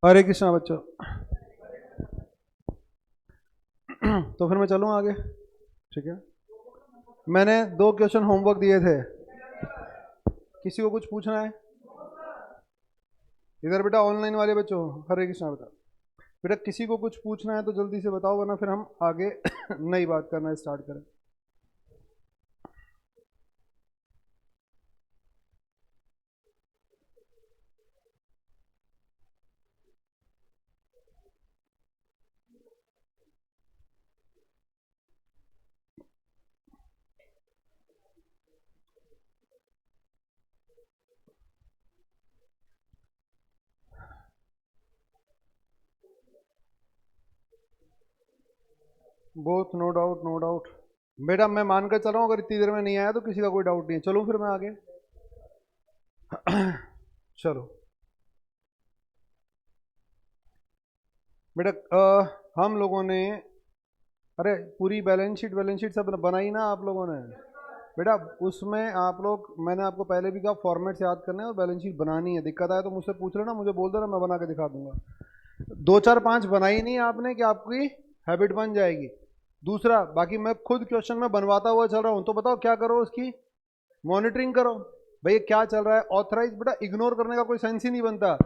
हरे कृष्णा बच्चों। तो फिर मैं चलूँ आगे, ठीक है। मैंने 2 क्वेश्चन होमवर्क दिए थे, किसी को कुछ पूछना है? इधर बेटा ऑनलाइन वाले बच्चों, हरे कृष्णा बेटा। बेटा किसी को कुछ पूछना है तो जल्दी से बताओ, वरना फिर हम आगे नई बात करना स्टार्ट करें। Both, no doubt no doubt. बेटा मैं मानकर चल रहा हूँ, अगर इतनी देर में नहीं आया तो किसी का कोई डाउट नहीं है। चलूँ फिर मैं आगे? चलो बेटा, हम लोगों ने, अरे पूरी बैलेंस शीट सब बनाई ना आप लोगों ने? बेटा उसमें आप लोग, मैंने आपको पहले भी कहा फॉर्मेट्स याद करने हैं और बैलेंस शीट बनानी है। दिक्कत आए तो मुझसे पूछ लेना, मुझे बोल देना, मैं बना के दिखा दूंगा। 2 4 5 बनाई नहीं आपने कि आपकी हैबिट बन जाएगी। दूसरा, बाकी मैं खुद क्वेश्चन में बनवाता हुआ चल रहा हूँ, तो बताओ क्या करो, उसकी मॉनिटरिंग करो। भाई क्या चल रहा है, ऑथराइज। बेटा इग्नोर करने का कोई सेंस ही नहीं बनता।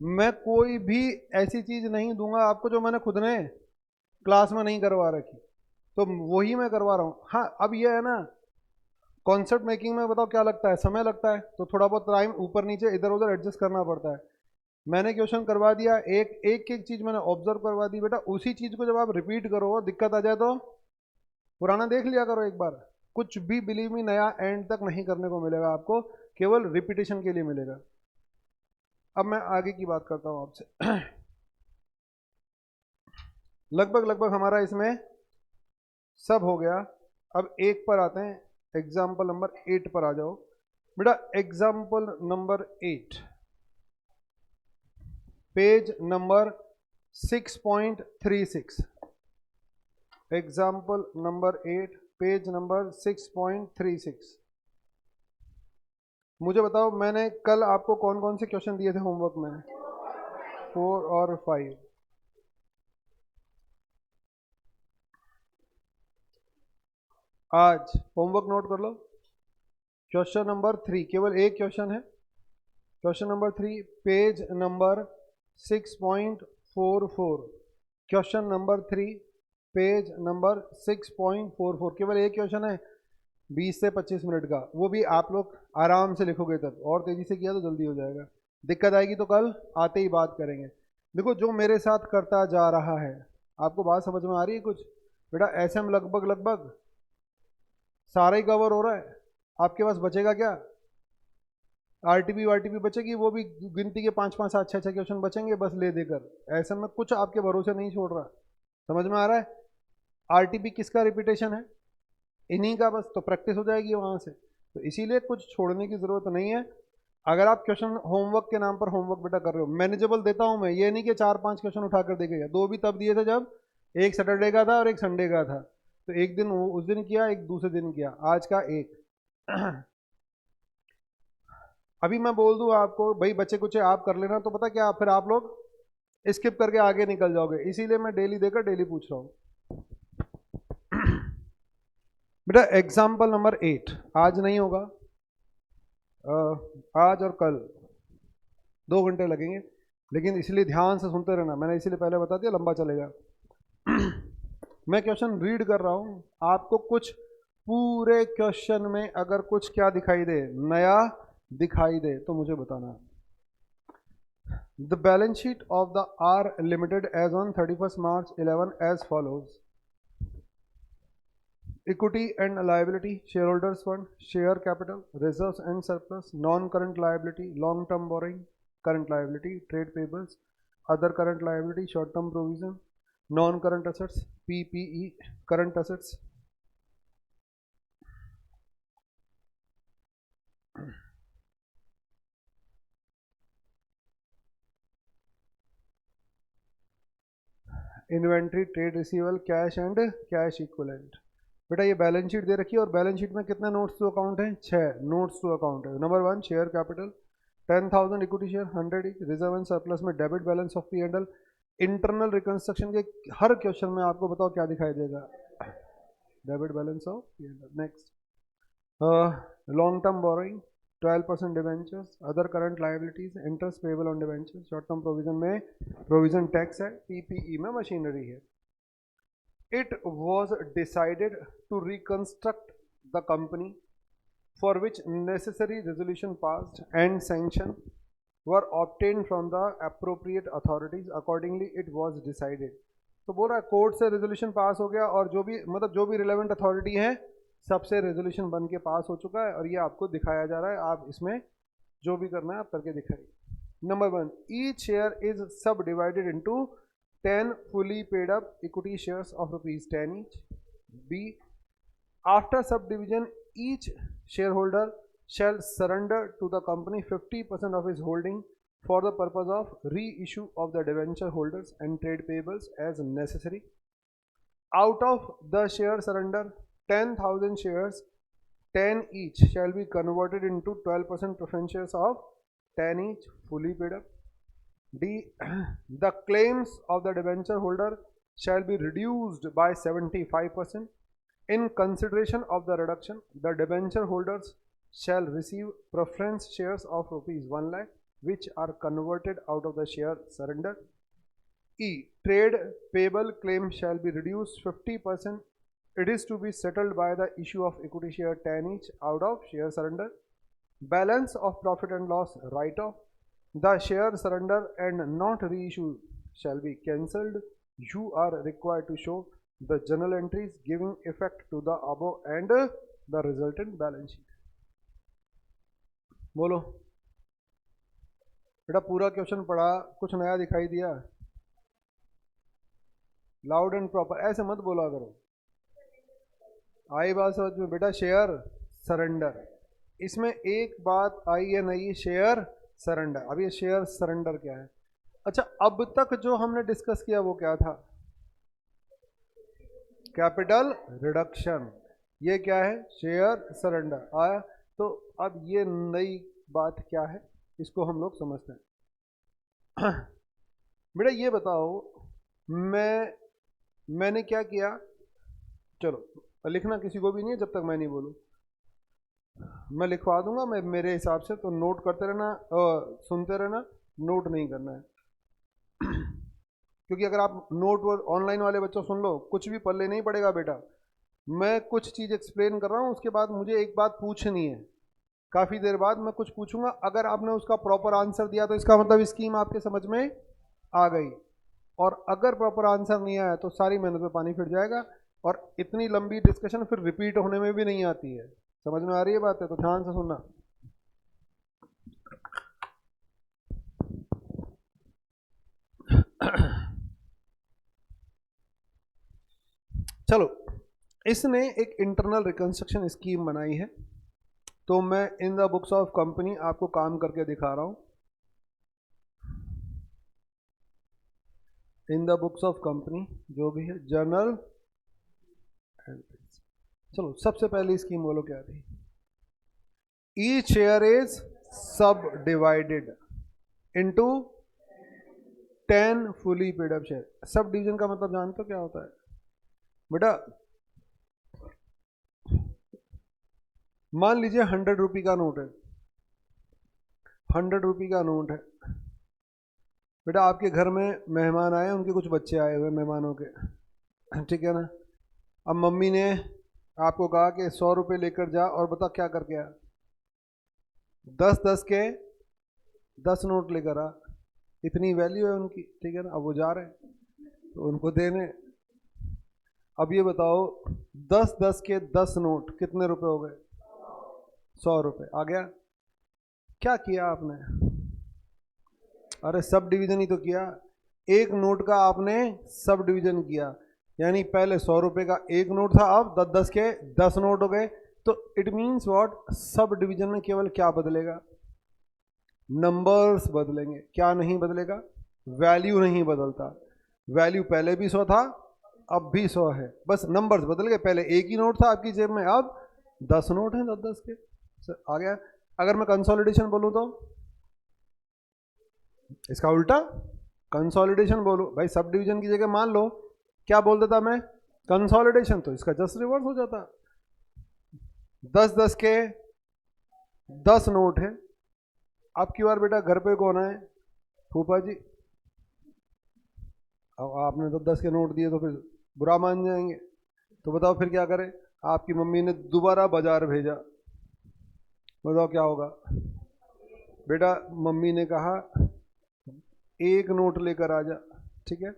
मैं कोई भी ऐसी चीज नहीं दूंगा आपको जो मैंने खुद ने क्लास में नहीं करवा रखी, तो वही मैं करवा रहा हूँ। हाँ अब ये है ना, कॉन्सेप्ट मेकिंग में बताओ क्या लगता है, समय लगता है, तो थोड़ा बहुत टाइम ऊपर नीचे इधर उधर एडजस्ट करना पड़ता है। मैंने क्वेश्चन करवा दिया, एक एक एक चीज मैंने ऑब्जर्व करवा दी। बेटा उसी चीज को जब आप रिपीट करो और दिक्कत आ जाए तो पुराना देख लिया करो एक बार। कुछ भी बिलीव मी नया एंड तक नहीं करने को मिलेगा आपको, केवल रिपीटेशन के लिए मिलेगा। अब मैं आगे की बात करता हूँ आपसे। लगभग लगभग हमारा इसमें सब हो गया। अब एक पर आते हैं, एग्जाम्पल नंबर 8 पर आ जाओ। बेटा example number 8, page number 6.36। Example number 8, page number 6.36। मुझे बताओ मैंने कल आपको कौन कौन से क्वेश्चन दिए थे होमवर्क में? 4 और 5। आज होमवर्क नोट कर लो। क्वेश्चन नंबर 3, केवल एक क्वेश्चन है। Question number 3, page number 6.44। Question number 3, page number 6.44, केवल एक क्वेश्चन है, 20 से 25 मिनट का। वो भी आप लोग आराम से लिखोगे तब, और तेजी से किया तो जल्दी हो जाएगा। दिक्कत आएगी तो कल आते ही बात करेंगे। देखो जो मेरे साथ करता जा रहा है, आपको बात समझ में आ रही है कुछ? बेटा ऐसे हम लगभग लगभग सारा ही कवर हो रहा है। आपके पास बचेगा क्या? आरटीपी वारटीपी बचेगी, वो भी गिनती के 5 5 7 6 6 क्वेश्चन बचेंगे बस ले देकर। ऐसे में कुछ आपके भरोसे नहीं छोड़ रहा। समझ में आ रहा है? आरटीपी किसका रिपीटेशन है? इन्हीं का, बस तो प्रैक्टिस हो जाएगी वहां से। तो इसीलिए कुछ छोड़ने की जरूरत नहीं है। अगर आप क्वेश्चन होमवर्क के नाम पर होमवर्क बेटा कर रहे हो, मैनेजेबल देता हूं मैं, ये नहीं कि 4 5 क्वेश्चन उठाकर दे गया। 2 भी तब दिए थे जब एक सैटरडे का था और एक संडे का था, तो एक दिन उस दिन किया, एक दूसरे दिन किया, आज का एक। अभी मैं बोल दूं आपको भाई बच्चे कुछ आप कर लेना, तो पता क्या, फिर आप लोग स्किप करके आगे निकल जाओगे। इसीलिए मैं डेली देकर डेली पूछ रहा हूँ। बेटा एग्जाम्पल नंबर 8 आज नहीं होगा, आज और कल 2 घंटे लगेंगे, लेकिन इसलिए ध्यान से सुनते रहना, मैंने इसीलिए पहले बता दिया, लंबा चलेगा। मैं क्वेश्चन रीड कर रहा हूं, आपको कुछ पूरे क्वेश्चन में अगर कुछ क्या दिखाई दे, नया दिखाई दे, तो मुझे बताना। The balance sheet of the R limited as on 31 March 11 as follows: equity and liability, shareholders fund, share capital, reserves and surplus, non-current liability, long-term borrowing, current liability, trade payables, other current liability, short-term provision, non-current assets, PPE, current assets. Inventory, trade receivable, cash and cash equivalent. बेटा ये balance sheet दे रखी है, और balance sheet में कितने notes to account हैं? 6 notes to account है। Number 1 share capital, 10,000 equity share 100 each, reserve and surplus में debit balance of P and L. Internal reconstruction के हर क्वेश्चन में आपको बताओ क्या दिखाई देगा, debit balance of P and L. Next, long term borrowing 12% debentures, other current liabilities, interest payable on debentures, short term provision में प्रोविजन टैक्स है, पीपीई में मशीनरी है। It was decided to reconstruct the company for which necessary resolution passed and sanction were obtained from the appropriate authorities. Accordingly, it was decided. तो बोल रहा है court से resolution pass हो गया और जो भी मतलब जो भी रिलेवेंट अथॉरिटी है सबसे रेजोल्यूशन बन के पास हो चुका है और ये आपको दिखाया जा रहा है, आप इसमें जो भी करना है आप करके दिखाइए। नंबर 1, ईच शेयर इज सब divided into 10 fully paid up equity shares of ₹10 each. B, after subdivision, each shareholder shall surrender to the company 50% of his holding for the purpose of reissue of the debenture holders and trade payables as necessary. Out of the share surrender, 10,000 shares, 10 each, shall be converted into 12% preference shares of 10 each, fully paid up. D, the claims of the debenture holder shall be reduced by 75%. In consideration of the reduction, the debenture holders shall receive preference shares of ₹1 lakh, which are converted out of the share surrender. E, trade payable claim shall be reduced 50%. It is to be settled by the issue of equity share 10 each out of share surrender. Balance of profit and loss write-off. The share surrender and not reissue shall be cancelled. You are required to show the journal entries giving effect to the above and the resultant balance sheet. बोलो बेटा, पूरा question पढ़ा, कुछ नया दिखाई दिया? Loud and proper ऐसे मत बोला करो, आई बात समझ में बेटा? शेयर सरेंडर, इसमें एक बात आई है नई, शेयर सरेंडर। अब ये शेयर सरेंडर क्या है? अच्छा, अब तक जो हमने डिस्कस किया वो क्या था? Capital reduction. ये क्या है? शेयर सरेंडर आया। तो अब ये नई बात क्या है, इसको हम लोग समझते हैं। बेटा ये बताओ, मैंने क्या किया? चलो लिखना किसी को भी नहीं है जब तक मैं नहीं बोलूँ, मैं लिखवा दूंगा मैं मेरे हिसाब से, तो नोट करते रहना, सुनते रहना, नोट नहीं करना है। क्योंकि अगर आप नोट ऑनलाइन वाले बच्चों सुन लो, कुछ भी पल्ले नहीं पड़ेगा बेटा। मैं कुछ चीज़ एक्सप्लेन कर रहा हूँ, उसके बाद मुझे एक बात पूछनी है, काफ़ी देर बाद मैं कुछ पूछूंगा, अगर आपने उसका प्रॉपर आंसर दिया तो इसका मतलब स्कीम आपके समझ में आ गई, और अगर प्रॉपर आंसर नहीं आया तो सारी मेहनत में पानी फिर जाएगा, और इतनी लंबी डिस्कशन फिर रिपीट होने में भी नहीं आती है। समझ में आ रही है बात है? तो ध्यान से सुनना। चलो, इसने एक इंटरनल रिकंस्ट्रक्शन स्कीम बनाई है, तो मैं in the books of company आपको काम करके दिखा रहा हूं। In the books of company जो भी है, जर्नल। चलो सबसे पहली स्कीम बोलो क्या थी? ईच शेयर इज सब divided into 10 fully paid up share. Sub division का मतलब जानते हो क्या होता है बेटा? मान लीजिए 100 रुपये का नोट है, 100 रुपये का नोट है बेटा। आपके घर में मेहमान आए, उनके कुछ बच्चे आए हुए मेहमानों के, ठीक है ना? अब मम्मी ने आपको कहा कि 100 रुपये लेकर जा, और बता क्या करके आया? 10-10 के 10 नोट लेकर आ। इतनी वैल्यू है उनकी, ठीक है ना? अब वो जा रहे हैं तो उनको देने। अब ये बताओ, 10-10 के 10 नोट कितने रुपए हो गए? 100 रुपये आ गया। क्या किया आपने? अरे सब डिवीजन ही तो किया। एक नोट का आपने सब डिवीजन किया, यानी पहले 100 रुपये का एक नोट था, अब 10-10 के 10 नोट हो गए। तो it means what? Sub division में केवल क्या बदलेगा? नंबर्स बदलेंगे। क्या नहीं बदलेगा? वैल्यू नहीं बदलता। वैल्यू पहले भी 100 था, अब भी 100 है, बस नंबर्स बदल गए। पहले एक ही नोट था आपकी जेब में, अब 10 नोट हैं 10-10 के। आ गया। अगर मैं कंसोलिडेशन बोलूँ तो इसका उल्टा कंसोलिडेशन बोलो भाई। सब डिवीजन की जगह मान लो क्या बोल देता मैं, कंसोलिडेशन, तो इसका जस्ट रिवर्स हो जाता। 10-10 के 10 नोट है। अब की बार बेटा घर पे कौन है, फूफा जी। अब आपने तो 10 के नोट दिए तो फिर बुरा मान जाएंगे, तो बताओ फिर क्या करें। आपकी मम्मी ने दोबारा बाजार भेजा, बताओ क्या होगा। बेटा मम्मी ने कहा एक नोट लेकर आ जा, ठीक है।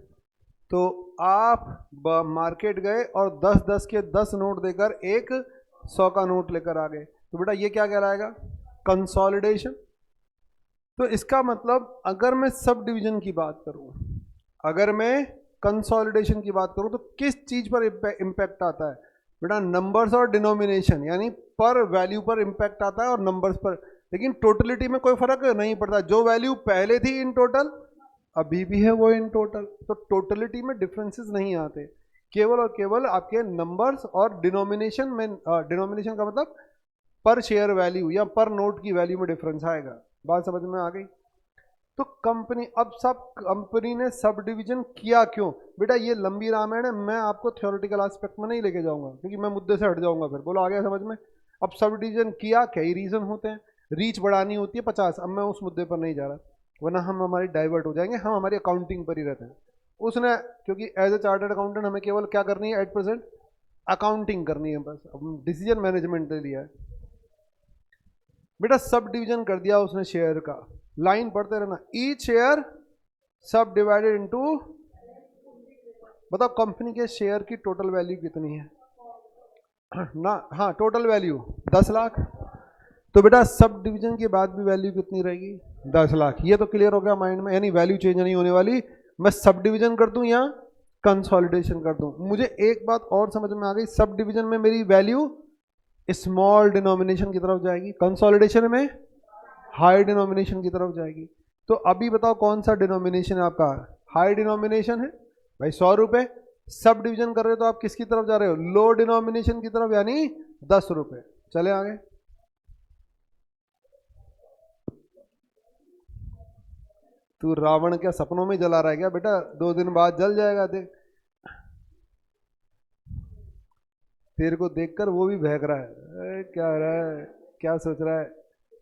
तो आप मार्केट गए और 10-10 के 10 नोट देकर एक 100 का नोट लेकर आ गए, तो बेटा ये क्या कहलाएगा, कंसोलिडेशन। तो इसका मतलब अगर मैं सब डिवीजन की बात करूं, अगर मैं कंसोलिडेशन की बात करूं, तो किस चीज पर इम्पैक्ट आता है बेटा, नंबर्स और डिनोमिनेशन, यानी पर वैल्यू पर इम्पैक्ट आता है और नंबर्स पर। लेकिन टोटलिटी में कोई फर्क नहीं पड़ता, जो वैल्यू पहले थी इन टोटल अभी भी है वो इन टोटल, तो टोटलिटी में डिफरेंसेस नहीं आते, केवल और केवल आपके नंबर्स और डिनोमिनेशन में, डिनोमिनेशन का मतलब पर शेयर वैल्यू या पर नोट की वैल्यू में डिफरेंस आएगा। बात समझ में आ गई। तो कंपनी, अब सब कंपनी ने सब डिवीजन किया क्यों, बेटा ये लंबी रामायण है, मैं आपको थ्योरेटिकल एस्पेक्ट में नहीं लेके जाऊंगा क्योंकि मैं मुद्दे से हट जाऊंगा फिर। बोलो आ गया समझ में। अब सब डिवीजन किया, कई रीजन होते हैं, रीच बढ़ानी होती है 50। अब मैं उस मुद्दे पर नहीं जा रहा, वरना हम हमारी डाइवर्ट हो जाएंगे, हम हमारी अकाउंटिंग पर ही रहते हैं। उसने, क्योंकि एज ए चार्टर्ड अकाउंटेंट हमें केवल क्या करनी है एट प्रेजेंट, अकाउंटिंग करनी है बस, डिसीजन मैनेजमेंट ले लिया है। बेटा सब डिवीजन कर दिया उसने शेयर का, लाइन पढ़ते रहना, ईच शेयर सब डिवाइडेड इनटू, बताओ कंपनी के शेयर की टोटल वैल्यू कितनी है ना, हाँ टोटल वैल्यू 10 लाख। तो बेटा सब डिवीजन के बाद भी वैल्यू कितनी रहेगी, 10 लाख। ये तो क्लियर हो गया माइंड में, यानी वैल्यू चेंज नहीं होने वाली। मैं सब डिवीजन कर दूं या कंसोलिडेशन कर दूं। मुझे एक बात और समझ में आ गई, सब डिवीजन में मेरी वैल्यू स्मॉल डिनोमिनेशन की तरफ जाएगी, कंसोलिडेशन में हाई डिनोमिनेशन की तरफ जाएगी। तो अभी बताओ कौन सा डिनोमिनेशन है आपका, हाई डिनोमिनेशन है भाई, 100 रुपए। सब डिवीजन कर रहे हो तो आप किसकी तरफ जा रहे हो, लो डिनोमिनेशन की तरफ, यानी 10 रुपए। चले आगे। तू रावण क्या सपनों में जला रहा है क्या बेटा, 2 दिन बाद जल जाएगा देख। तेरे को देखकर वो भी बहक रहा है, क्या रहा है, क्या सोच रहा है।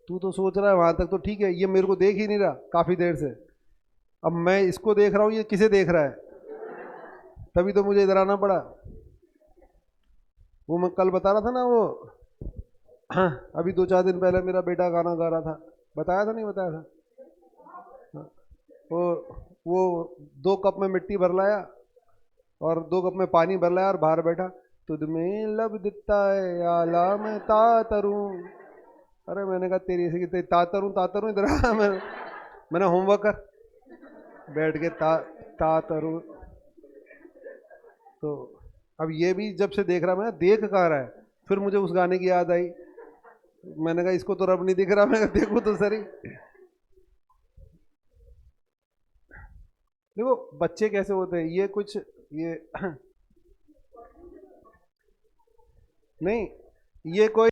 तू तो सोच रहा है वहां तक तो ठीक है, ये मेरे को देख ही नहीं रहा काफी देर से। अब मैं इसको देख रहा हूँ, ये किसे देख रहा है, तभी तो मुझे इधर आना पड़ा। वो मैं कल बता रहा था ना वो, हाँ, अभी 2-4 दिन पहले मेरा बेटा गाना गा रहा था, बताया था नहीं बताया था। हाँ, वो 2 कप में मिट्टी भर लाया और 2 कप में पानी भर लाया और बाहर बैठा, तुझ में लब दिखता है आला मैं तातरू। अरे मैंने कहा तेरी ऐसी की तातरू तातरू, इधर आ। मैंने होमवर्क कर, बैठ के तातरू। तो अब ये भी जब से देख रहा, मैं देख कहाँ रहा है, फिर मुझे उस गाने की याद आई। मैंने कहा इसको तो रब नहीं दिख रहा, मैं कहा देखो तो सही। देखो बच्चे कैसे होते हैं, ये कुछ ये नहीं, ये कोई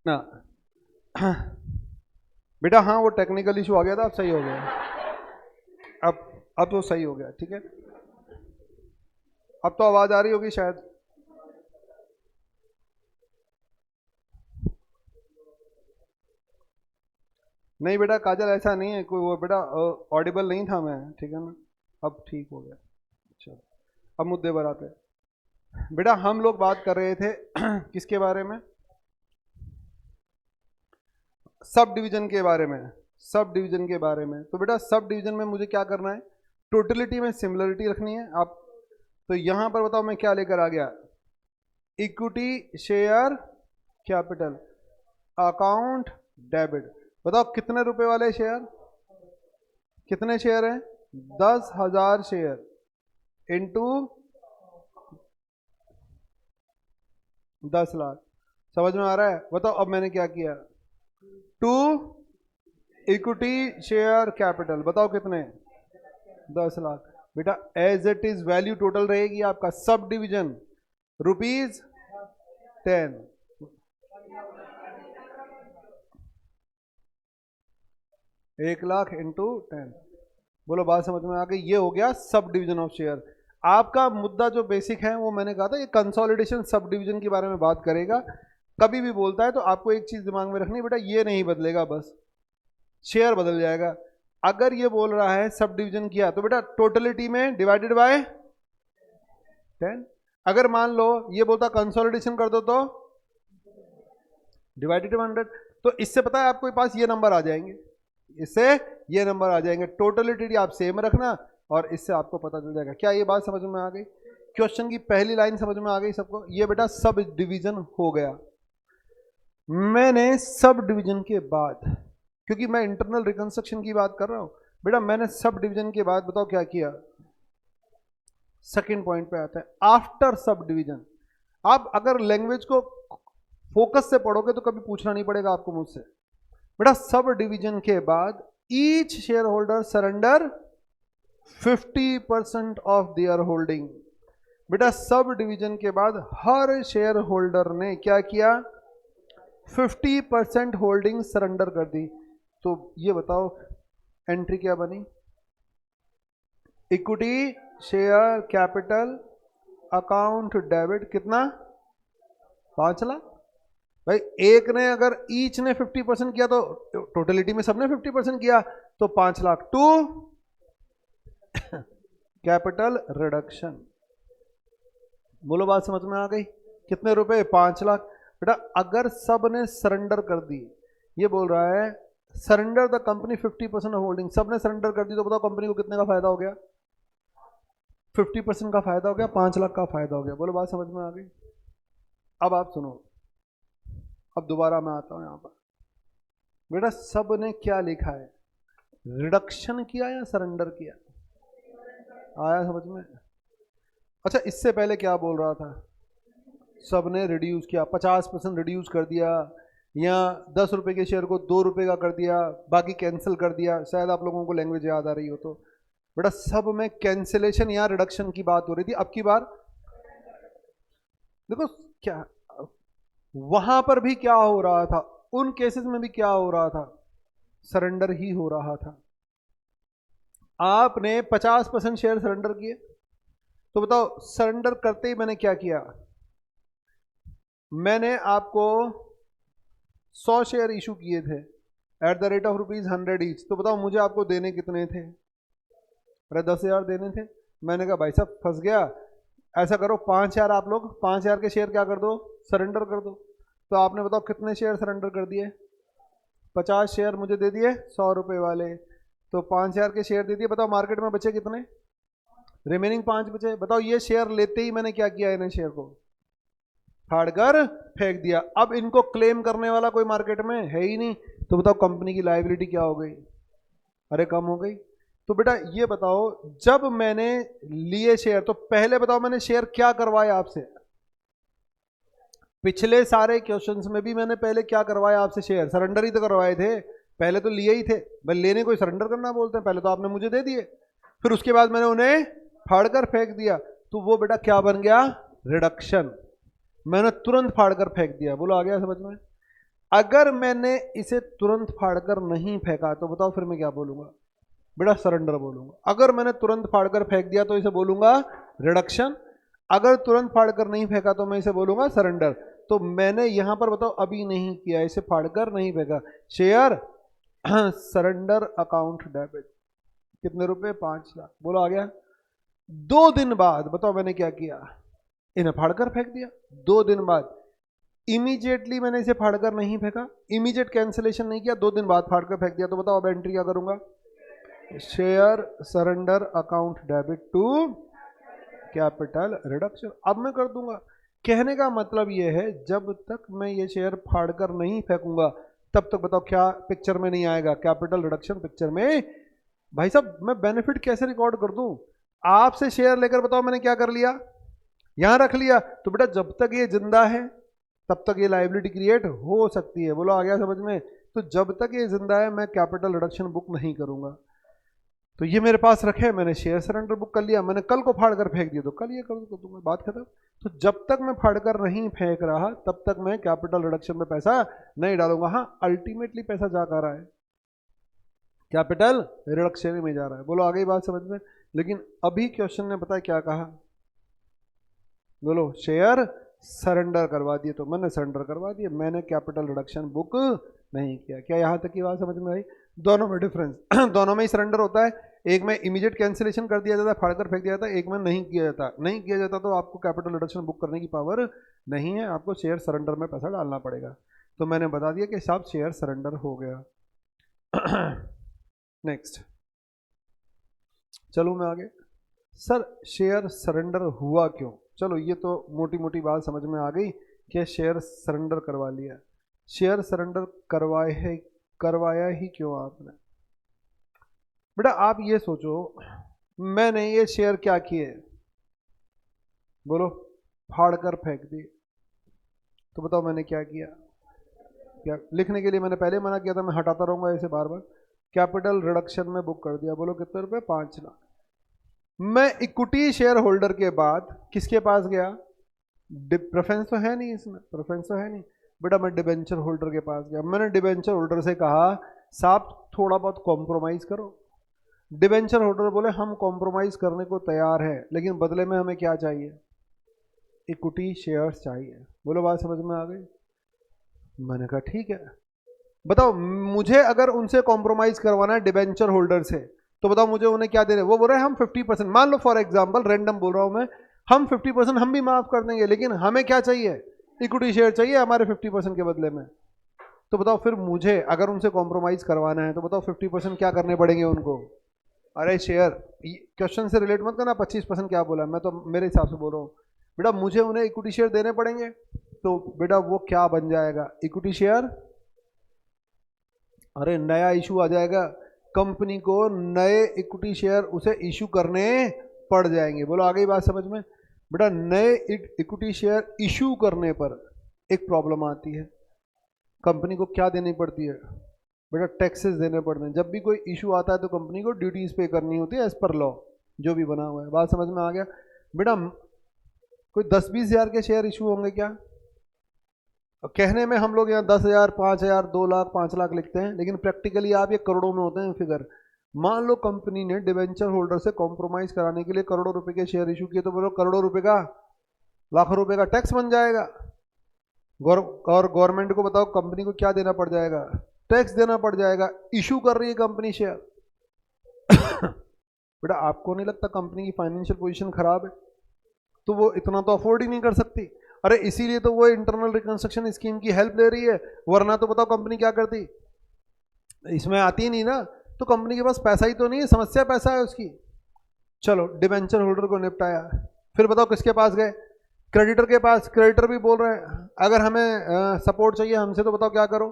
ना बेटा, हाँ वो टेक्निकल इशू आ गया था, अब सही हो गया। अब तो सही हो गया, ठीक है। अब तो आवाज आ रही होगी शायद। नहीं बेटा काजल, ऐसा नहीं है कोई, वो बेटा ऑडिबल नहीं था मैं, ठीक है ना। अब ठीक हो गया। चलो अब मुद्दे पर आते हैं। बेटा हम लोग बात कर रहे थे किसके बारे में? सब डिवीजन के बारे में। सब डिवीजन के बारे में। तो बेटा सब डिवीजन में मुझे क्या करना है? टोटलिटी में सिमिलरिटी रखनी है आप। तो यहां पर बताओ मैं क्या लेकर आ गया? Equity share capital account debit. बताओ कितने रुपए वाले शेयर? कितने शेयर हैं? 10,000 शेयर इंटू 10 लाख। समझ में आ रहा है? बताओ अब मैंने क्या किया? टू इक्विटी शेयर कैपिटल, बताओ कितने? 10 लाख। बेटा as it is value total रहेगी आपका सब डिवीजन ₹10। 1 लाख इंटू 10। बोलो बात समझ में आ गई? ये हो गया सब डिवीजन ऑफ शेयर। आपका मुद्दा जो बेसिक है वो मैंने कहा था, ये कंसोलिडेशन सब डिवीजन के बारे में बात करेगा। कभी भी बोलता है तो आपको एक चीज दिमाग में रखनी, बेटा ये नहीं बदलेगा, बस शेयर बदल जाएगा। अगर ये बोल रहा है सब डिवीजन किया तो बेटा टोटलिटी में डिवाइडेड बाय 10। अगर मान लो ये बोलता कंसोलिडेशन कर दो तो डिवाइडेड बाय 100। तो इससे पता है आपके पास ये नंबर आ जाएंगे, इससे ये नंबर आ जाएंगे। टोटलिटी आप सेम रखना और इससे आपको पता चल जाएगा। क्या ये बात समझ में आ गई? क्वेश्चन की पहली लाइन समझ में आ गई सबको? ये बेटा सब डिवीजन हो गया। मैंने सब डिवीजन के बाद, क्योंकि मैं इंटरनल रिकंस्ट्रक्शन की बात कर रहा हूं बेटा, मैंने सब डिवीजन के बाद बताओ क्या किया? सेकंड पॉइंट पे आता है आफ्टर सब डिवीजन। आप अगर लैंग्वेज को फोकस से पढ़ोगे तो कभी पूछना नहीं पड़ेगा आपको मुझसे। बेटा सब डिवीजन के बाद each share holder surrender 50% of their holding. बेटा सब डिवीजन के बाद हर शेयर होल्डर ने क्या किया? 50% होल्डिंग सरेंडर कर दी। तो ये बताओ एंट्री क्या बनी? Equity share capital account debit कितना? 5 लाख। भाई एक ने अगर ईच ने 50% किया तो टोटलिटी में सबने 50% किया तो 5 लाख टू कैपिटल रिडक्शन। बोलो बात समझ में आ गई? कितने रुपए? 5 लाख। बेटा अगर सब ने सरेंडर कर दी, ये बोल रहा है surrender the company 50% of holding, सब ने सरेंडर कर दी तो बताओ कंपनी को कितने का फायदा हो गया? 50% का फायदा हो गया, 5 लाख का फायदा हो गया। बोलो बात समझ में आ गई? अब आप सुनो, अब दोबारा मैं आता हूं यहां पर। बेटा सब ने क्या लिखा है? रिडक्शन किया या सरेंडर किया? आया समझ में? अच्छा इससे पहले क्या बोल रहा था? सबने रिड्यूस किया, 50% रिड्यूस कर दिया, या 10 रुपए के शेयर को 2 रुपए का कर दिया, बाकी कैंसिल कर दिया। शायद आप लोगों को लैंग्वेज याद आ रही हो तो। बेटा सब में कैंसिलेशन या रिडक्शन की बात हो रही थी। अब की बार देखो क्या वहां पर भी क्या हो रहा था, उन केसेस में भी क्या हो रहा था? सरेंडर ही हो रहा था। आपने 50% शेयर सरेंडर किए, तो बताओ सरेंडर करते ही मैंने क्या किया? मैंने आपको 100 शेयर इशू किए थे at the rate of ₹100 each. तो बताओ मुझे आपको देने कितने थे? अरे 10,000 देने थे। मैंने कहा भाई साहब फंस गया, ऐसा करो 5,000 आप लोग 5,000 के शेयर क्या कर दो? सरेंडर कर दो। तो आपने बताओ कितने शेयर सरेंडर कर दिए? 50 शेयर मुझे दे दिए 100 रुपए वाले, तो 5,000 के शेयर दे दिए। बताओ मार्केट में बचे कितने? रिमेनिंग 5 बचे। बताओ ये शेयर लेते ही मैंने क्या किया? इन्हें शेयर को फाड़कर फेंक दिया। अब इनको क्लेम करने वाला कोई मार्केट में है ही नहीं, तो बताओ कंपनी की लायबिलिटी क्या हो गई? अरे कम हो गई। तो बेटा ये बताओ जब मैंने लिए शेयर, तो पहले बताओ मैंने शेयर क्या करवाया आपसे? पिछले सारे क्वेश्चंस में भी मैंने पहले क्या करवाया आपसे? शेयर सरेंडर ही तो करवाए थे। पहले तो लिए ही थे भाई, लेने कोई सरेंडर करना बोलते हैं? पहले तो आपने मुझे दे दिए, फिर उसके बाद मैंने उन्हें फाड़कर फेंक दिया। तो वो बेटा क्या बन गया? रिडक्शन। मैंने तुरंत फाड़कर फेंक दिया। बोलो आ गया समझ में? अगर मैंने इसे तुरंत फाड़कर नहीं फेंका तो बताओ फिर मैं क्या बोलूंगा? बेटा सरेंडर बोलूंगा। अगर मैंने तुरंत फाड़कर फेंक दिया तो इसे बोलूंगा रिडक्शन। अगर तुरंत फाड़कर नहीं फेंका तो मैं इसे बोलूंगा सरेंडर। तो मैंने यहां पर बताओ अभी नहीं किया, इसे फाड़कर नहीं फेंका। शेयर सरेंडर अकाउंट डेबिट, कितने रुपए? 5 लाख। बोलो आ गया। 2 दिन बाद बताओ मैंने क्या किया? इन्हें फाड़कर फेंक दिया। 2 दिन बाद इमीडिएटली मैंने इसे फाड़कर नहीं फेंका, इमीडिएट कैंसिलेशन नहीं किया, 2 दिन बाद फाड़कर फेंक दिया। तो बताओ अब एंट्री क्या करूंगा? Share surrender account debit to capital reduction. अब मैं कर दूंगा। कहने का मतलब ये है जब तक मैं ये शेयर फाड़कर नहीं फेंकूंगा तब तक बताओ क्या पिक्चर में नहीं आएगा? कैपिटल रिडक्शन पिक्चर में। भाई साहब मैं बेनिफिट कैसे रिकॉर्ड कर दूं? आपसे शेयर लेकर बताओ मैंने क्या कर लिया? यहां रख लिया। तो बेटा जब तक ये जिंदा है तब तक ये लाइबिलिटी क्रिएट हो सकती है। बोलो आ गया समझ में? तो जब तक ये जिंदा है मैं कैपिटल रिडक्शन बुक नहीं करूंगा। तो ये मेरे पास रखे, मैंने शेयर सरेंडर बुक कर लिया, मैंने कल को फाड़ कर फेंक दिया तो कल ये कर दूंगा, बात खत्म। तो जब तक मैं फाड़ कर नहीं फेंक रहा तब तक मैं कैपिटल रिडक्शन में पैसा नहीं डालूंगा। हाँ अल्टीमेटली पैसा जा कर रहा है, कैपिटल रिडक्शन में जा रहा है। बोलो आ गई बात समझ में? लेकिन अभी क्वेश्चन ने पता है क्या कहा? बोलो शेयर सरेंडर करवा दिए, तो मैंने सरेंडर करवा दिए, मैंने कैपिटल रिडक्शन बुक नहीं किया। क्या यहां तक की बात समझ में आई? दोनों में डिफरेंस दोनों में ही सरेंडर होता है। एक में इमीडिएट कैंसिलेशन कर दिया जाता है, फाड़कर फेंक दिया जाता है, एक में नहीं किया जाता। नहीं किया जाता तो आपको कैपिटल रिडक्शन बुक करने की पावर नहीं है, आपको शेयर सरेंडर में पैसा डालना पड़ेगा। तो मैंने बता दिया कि साहब शेयर सरेंडर हो गया। नेक्स्ट चलो मैं आगे। सर शेयर सरेंडर हुआ क्यों? चलो ये तो मोटी मोटी बात समझ में आ गई कि शेयर सरेंडर करवा लिया। शेयर सरेंडर करवाया ही क्यों आपने? बेटा आप ये सोचो, मैंने ये शेयर क्या किए? बोलो फाड़ कर फेंक दिए। तो बताओ मैंने क्या किया? क्या लिखने के लिए मैंने पहले मना किया था, मैं हटाता रहूंगा ऐसे बार बार। कैपिटल रिडक्शन में बुक कर दिया। बोलो कितने रुपए? 5 लाख। मैं इक्विटी शेयर होल्डर के बाद किसके पास गया? प्रेफरेंस तो है नहीं इसमें, प्रेफरेंस तो है नहीं। बेटा मैं डिबेंचर होल्डर के पास गया, मैंने डिबेंचर होल्डर से कहा साहब थोड़ा बहुत कॉम्प्रोमाइज करो। डिबेंचर होल्डर बोले हम कॉम्प्रोमाइज करने को तैयार है, लेकिन बदले में हमें क्या चाहिए? इक्विटी शेयर्स चाहिए। बोलो बात समझ में आ गई? मैंने कहा ठीक है। बताओ मुझे अगर उनसे कॉम्प्रोमाइज करवाना है डिबेंचर होल्डर से, तो बताओ मुझे उन्हें क्या देने? वो बोल रहे हैं हम 50%, मान लो फॉर एग्जांपल रैंडम बोल रहा हूं मैं, हम 50% हम भी माफ कर देंगे, लेकिन हमें क्या चाहिए? इक्विटी शेयर चाहिए हमारे 50% के बदले में। तो बताओ फिर मुझे अगर उनसे कॉम्प्रोमाइज करवाना है तो बताओ 50% क्या करने पड़ेंगे उनको? अरे शेयर क्वेश्चन से रिलेट मत करना, 25% क्या बोला, मैं तो मेरे हिसाब से बोल रहा हूँ। बेटा मुझे उन्हें इक्विटी शेयर देने पड़ेंगे, तो बेटा वो क्या बन जाएगा? Equity share. अरे नया इशू आ जाएगा, कंपनी को नए इक्विटी शेयर उसे इशू करने पड़ जाएंगे। बोलो आ गई बात समझ में? बेटा नए इक्विटी शेयर इशू करने पर एक प्रॉब्लम आती है, कंपनी को क्या देनी पड़ती है? बेटा टैक्सेस देने पड़ते हैं। जब भी कोई इशू आता है तो कंपनी को ड्यूटीज पे करनी होती है एज पर लॉ, जो भी बना हुआ है। बात समझ में आ गया? बेटा कोई 10-20 हज़ार के शेयर इशू होंगे क्या? कहने में हम लोग यहाँ 10,000, 5,000, 2 लाख, 5 लाख लिखते हैं, लेकिन प्रैक्टिकली आप ये करोड़ों में होते हैं फिगर। मान लो कंपनी ने डिवेंचर होल्डर से कॉम्प्रोमाइज कराने के लिए करोड़ों रुपए के शेयर इशू किए, तो बोलो करोड़ों रुपए का, लाखों रुपए का टैक्स बन जाएगा। और गवर्नमेंट को बताओ कंपनी को क्या देना पड़ जाएगा? टैक्स देना पड़ जाएगा। इशू कर रही है कंपनी शेयर। बेटा आपको नहीं लगता कंपनी की फाइनेंशियल पोजीशन खराब है? तो वो इतना तो अफोर्ड ही नहीं कर सकती। अरे इसीलिए तो वो इंटरनल रिकंस्ट्रक्शन स्कीम की हेल्प ले रही है, वरना तो बताओ कंपनी क्या करती? इसमें आती ही नहीं ना। तो कंपनी के पास पैसा ही तो नहीं है, समस्या पैसा है उसकी। चलो डिवेंचर होल्डर को निपटाया, फिर बताओ किसके पास गए? क्रेडिटर के पास। क्रेडिटर भी बोल रहे हैं अगर हमें सपोर्ट चाहिए हमसे तो बताओ क्या करो?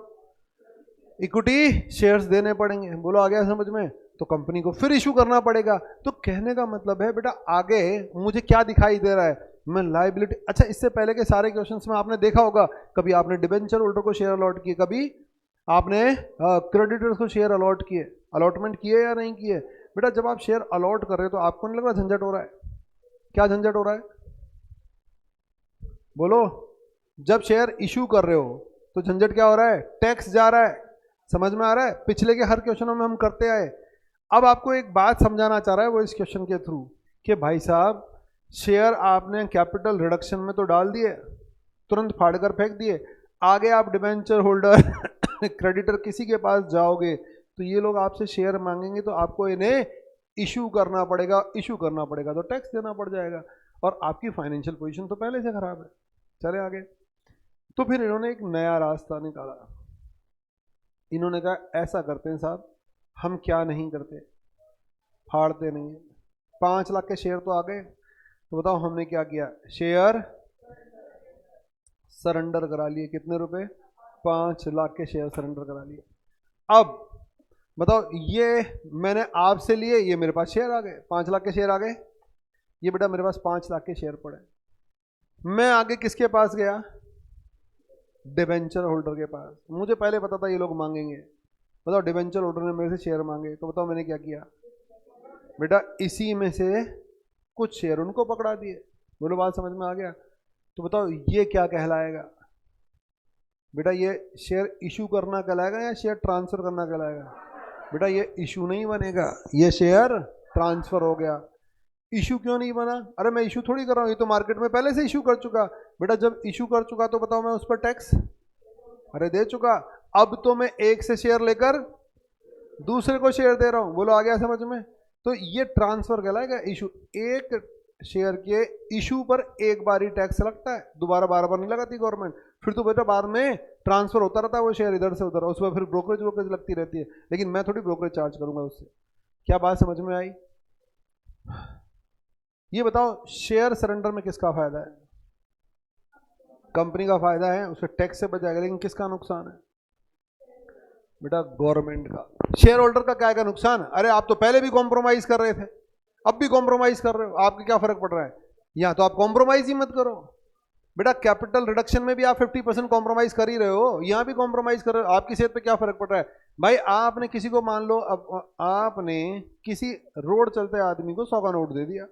इक्विटी शेयर्स देने पड़ेंगे। बोलो आ गया समझ में? तो कंपनी को फिर इशू करना पड़ेगा। तो कहने का मतलब है बेटा आगे मुझे क्या दिखाई दे रहा है? मैं लाइबिलिटी। अच्छा इससे पहले के सारे क्वेश्चंस में आपने देखा होगा, कभी आपने डिबेंचर होल्डर को शेयर अलॉट किए, कभी आपने क्रेडिटर्स को शेयर अलॉट किए, अलॉटमेंट किए या नहीं किए? बेटा जब आप शेयर अलॉट कर रहे हो तो आपको नहीं लग रहा झंझट हो रहा है? क्या झंझट हो रहा है? बोलो। जब शेयर इशू कर रहे हो तो झंझट क्या हो रहा है, टैक्स जा रहा है। समझ में आ रहा है, पिछले के हर क्वेश्चनों में हम करते आए। अब आपको एक बात समझाना चाह रहा है वो इस क्वेश्चन के थ्रू कि भाई साहब शेयर आपने कैपिटल रिडक्शन में तो डाल दिए, तुरंत फाड़ कर फेंक दिए, आगे आप डिबेंचर होल्डर क्रेडिटर किसी के पास जाओगे तो ये लोग आपसे शेयर मांगेंगे तो आपको इन्हें इशू करना पड़ेगा, तो टैक्स देना पड़ जाएगा और आपकी फाइनेंशियल पोजीशन तो पहले से खराब है। चले आगे। तो फिर इन्होंने एक नया रास्ता निकाला। इन्होंने कहा ऐसा करते हैं साहब, हम क्या नहीं करते, फाड़ते नहीं है। 5 लाख के शेयर तो आ गए, तो बताओ हमने क्या किया, शेयर सरेंडर करा लिए। कितने रुपए, 5 लाख के शेयर सरेंडर करा लिए। अब बताओ ये मैंने आपसे लिए, ये मेरे पास शेयर आ गए, 5 लाख के शेयर आ गए। ये बेटा मेरे पास 5 लाख के शेयर पड़े, मैं आगे किसके पास गया, डिबेंचर होल्डर के पास। मुझे पहले पता था ये लोग मांगेंगे। बताओ डिबेंचर होल्डर ने मेरे से शेयर मांगे, तो बताओ मैंने क्या किया, बेटा इसी में से कुछ शेयर उनको पकड़ा दिए। बोलो बात समझ में आ गया। तो बताओ ये क्या कहलाएगा, बेटा ये शेयर इशू करना कहलाएगा या शेयर ट्रांसफर करना कहलाएगा। बेटा ये इशू नहीं बनेगा, ये शेयर ट्रांसफर हो गया। इशू क्यों नहीं बना, अरे मैं इशू थोड़ी कर रहा हूँ, ये तो मार्केट में पहले से इशू कर चुका। बेटा जब इशू कर चुका तो बताओ मैं उस पर टैक्स अरे दे चुका। अब तो मैं एक से शेयर लेकर दूसरे को शेयर दे रहा हूं। बोलो आ गया समझ में। तो ये ट्रांसफर कहलाएगा इशू। एक शेयर के इशू पर एक बार ही टैक्स लगता है, दोबारा बार बार नहीं लगाती गवर्नमेंट। फिर तो बेटा बाद में ट्रांसफर होता रहता है वो शेयर इधर से उधर, उसमें फिर ब्रोकरेज लगती रहती है, लेकिन मैं थोड़ी ब्रोकरेज चार्ज करूंगा उससे। क्या बात समझ में आई। ये बताओ शेयर सरेंडर में किसका फायदा है, कंपनी का फायदा है, उससे टैक्स से बच जाएगा, लेकिन किसका नुकसान है, बेटा गवर्नमेंट का। शेयर होल्डर का क्या है नुकसान, अरे आप तो पहले भी कॉम्प्रोमाइज कर रहे थे, अब भी कॉम्प्रोमाइज कर रहे हो, आपके क्या फर्क पड़ रहा है। या तो आप कॉम्प्रोमाइज ही मत करो। बेटा कैपिटल रिडक्शन में भी आप 50% कॉम्प्रोमाइज कर ही रहे हो, यहां भी कॉम्प्रोमाइज कर रहे हो, आपकी सेहत पे क्या फर्क पड़ रहा है। भाई आपने किसी को मान लो, अब आपने किसी रोड चलते आदमी को 100 का नोट दे दिया।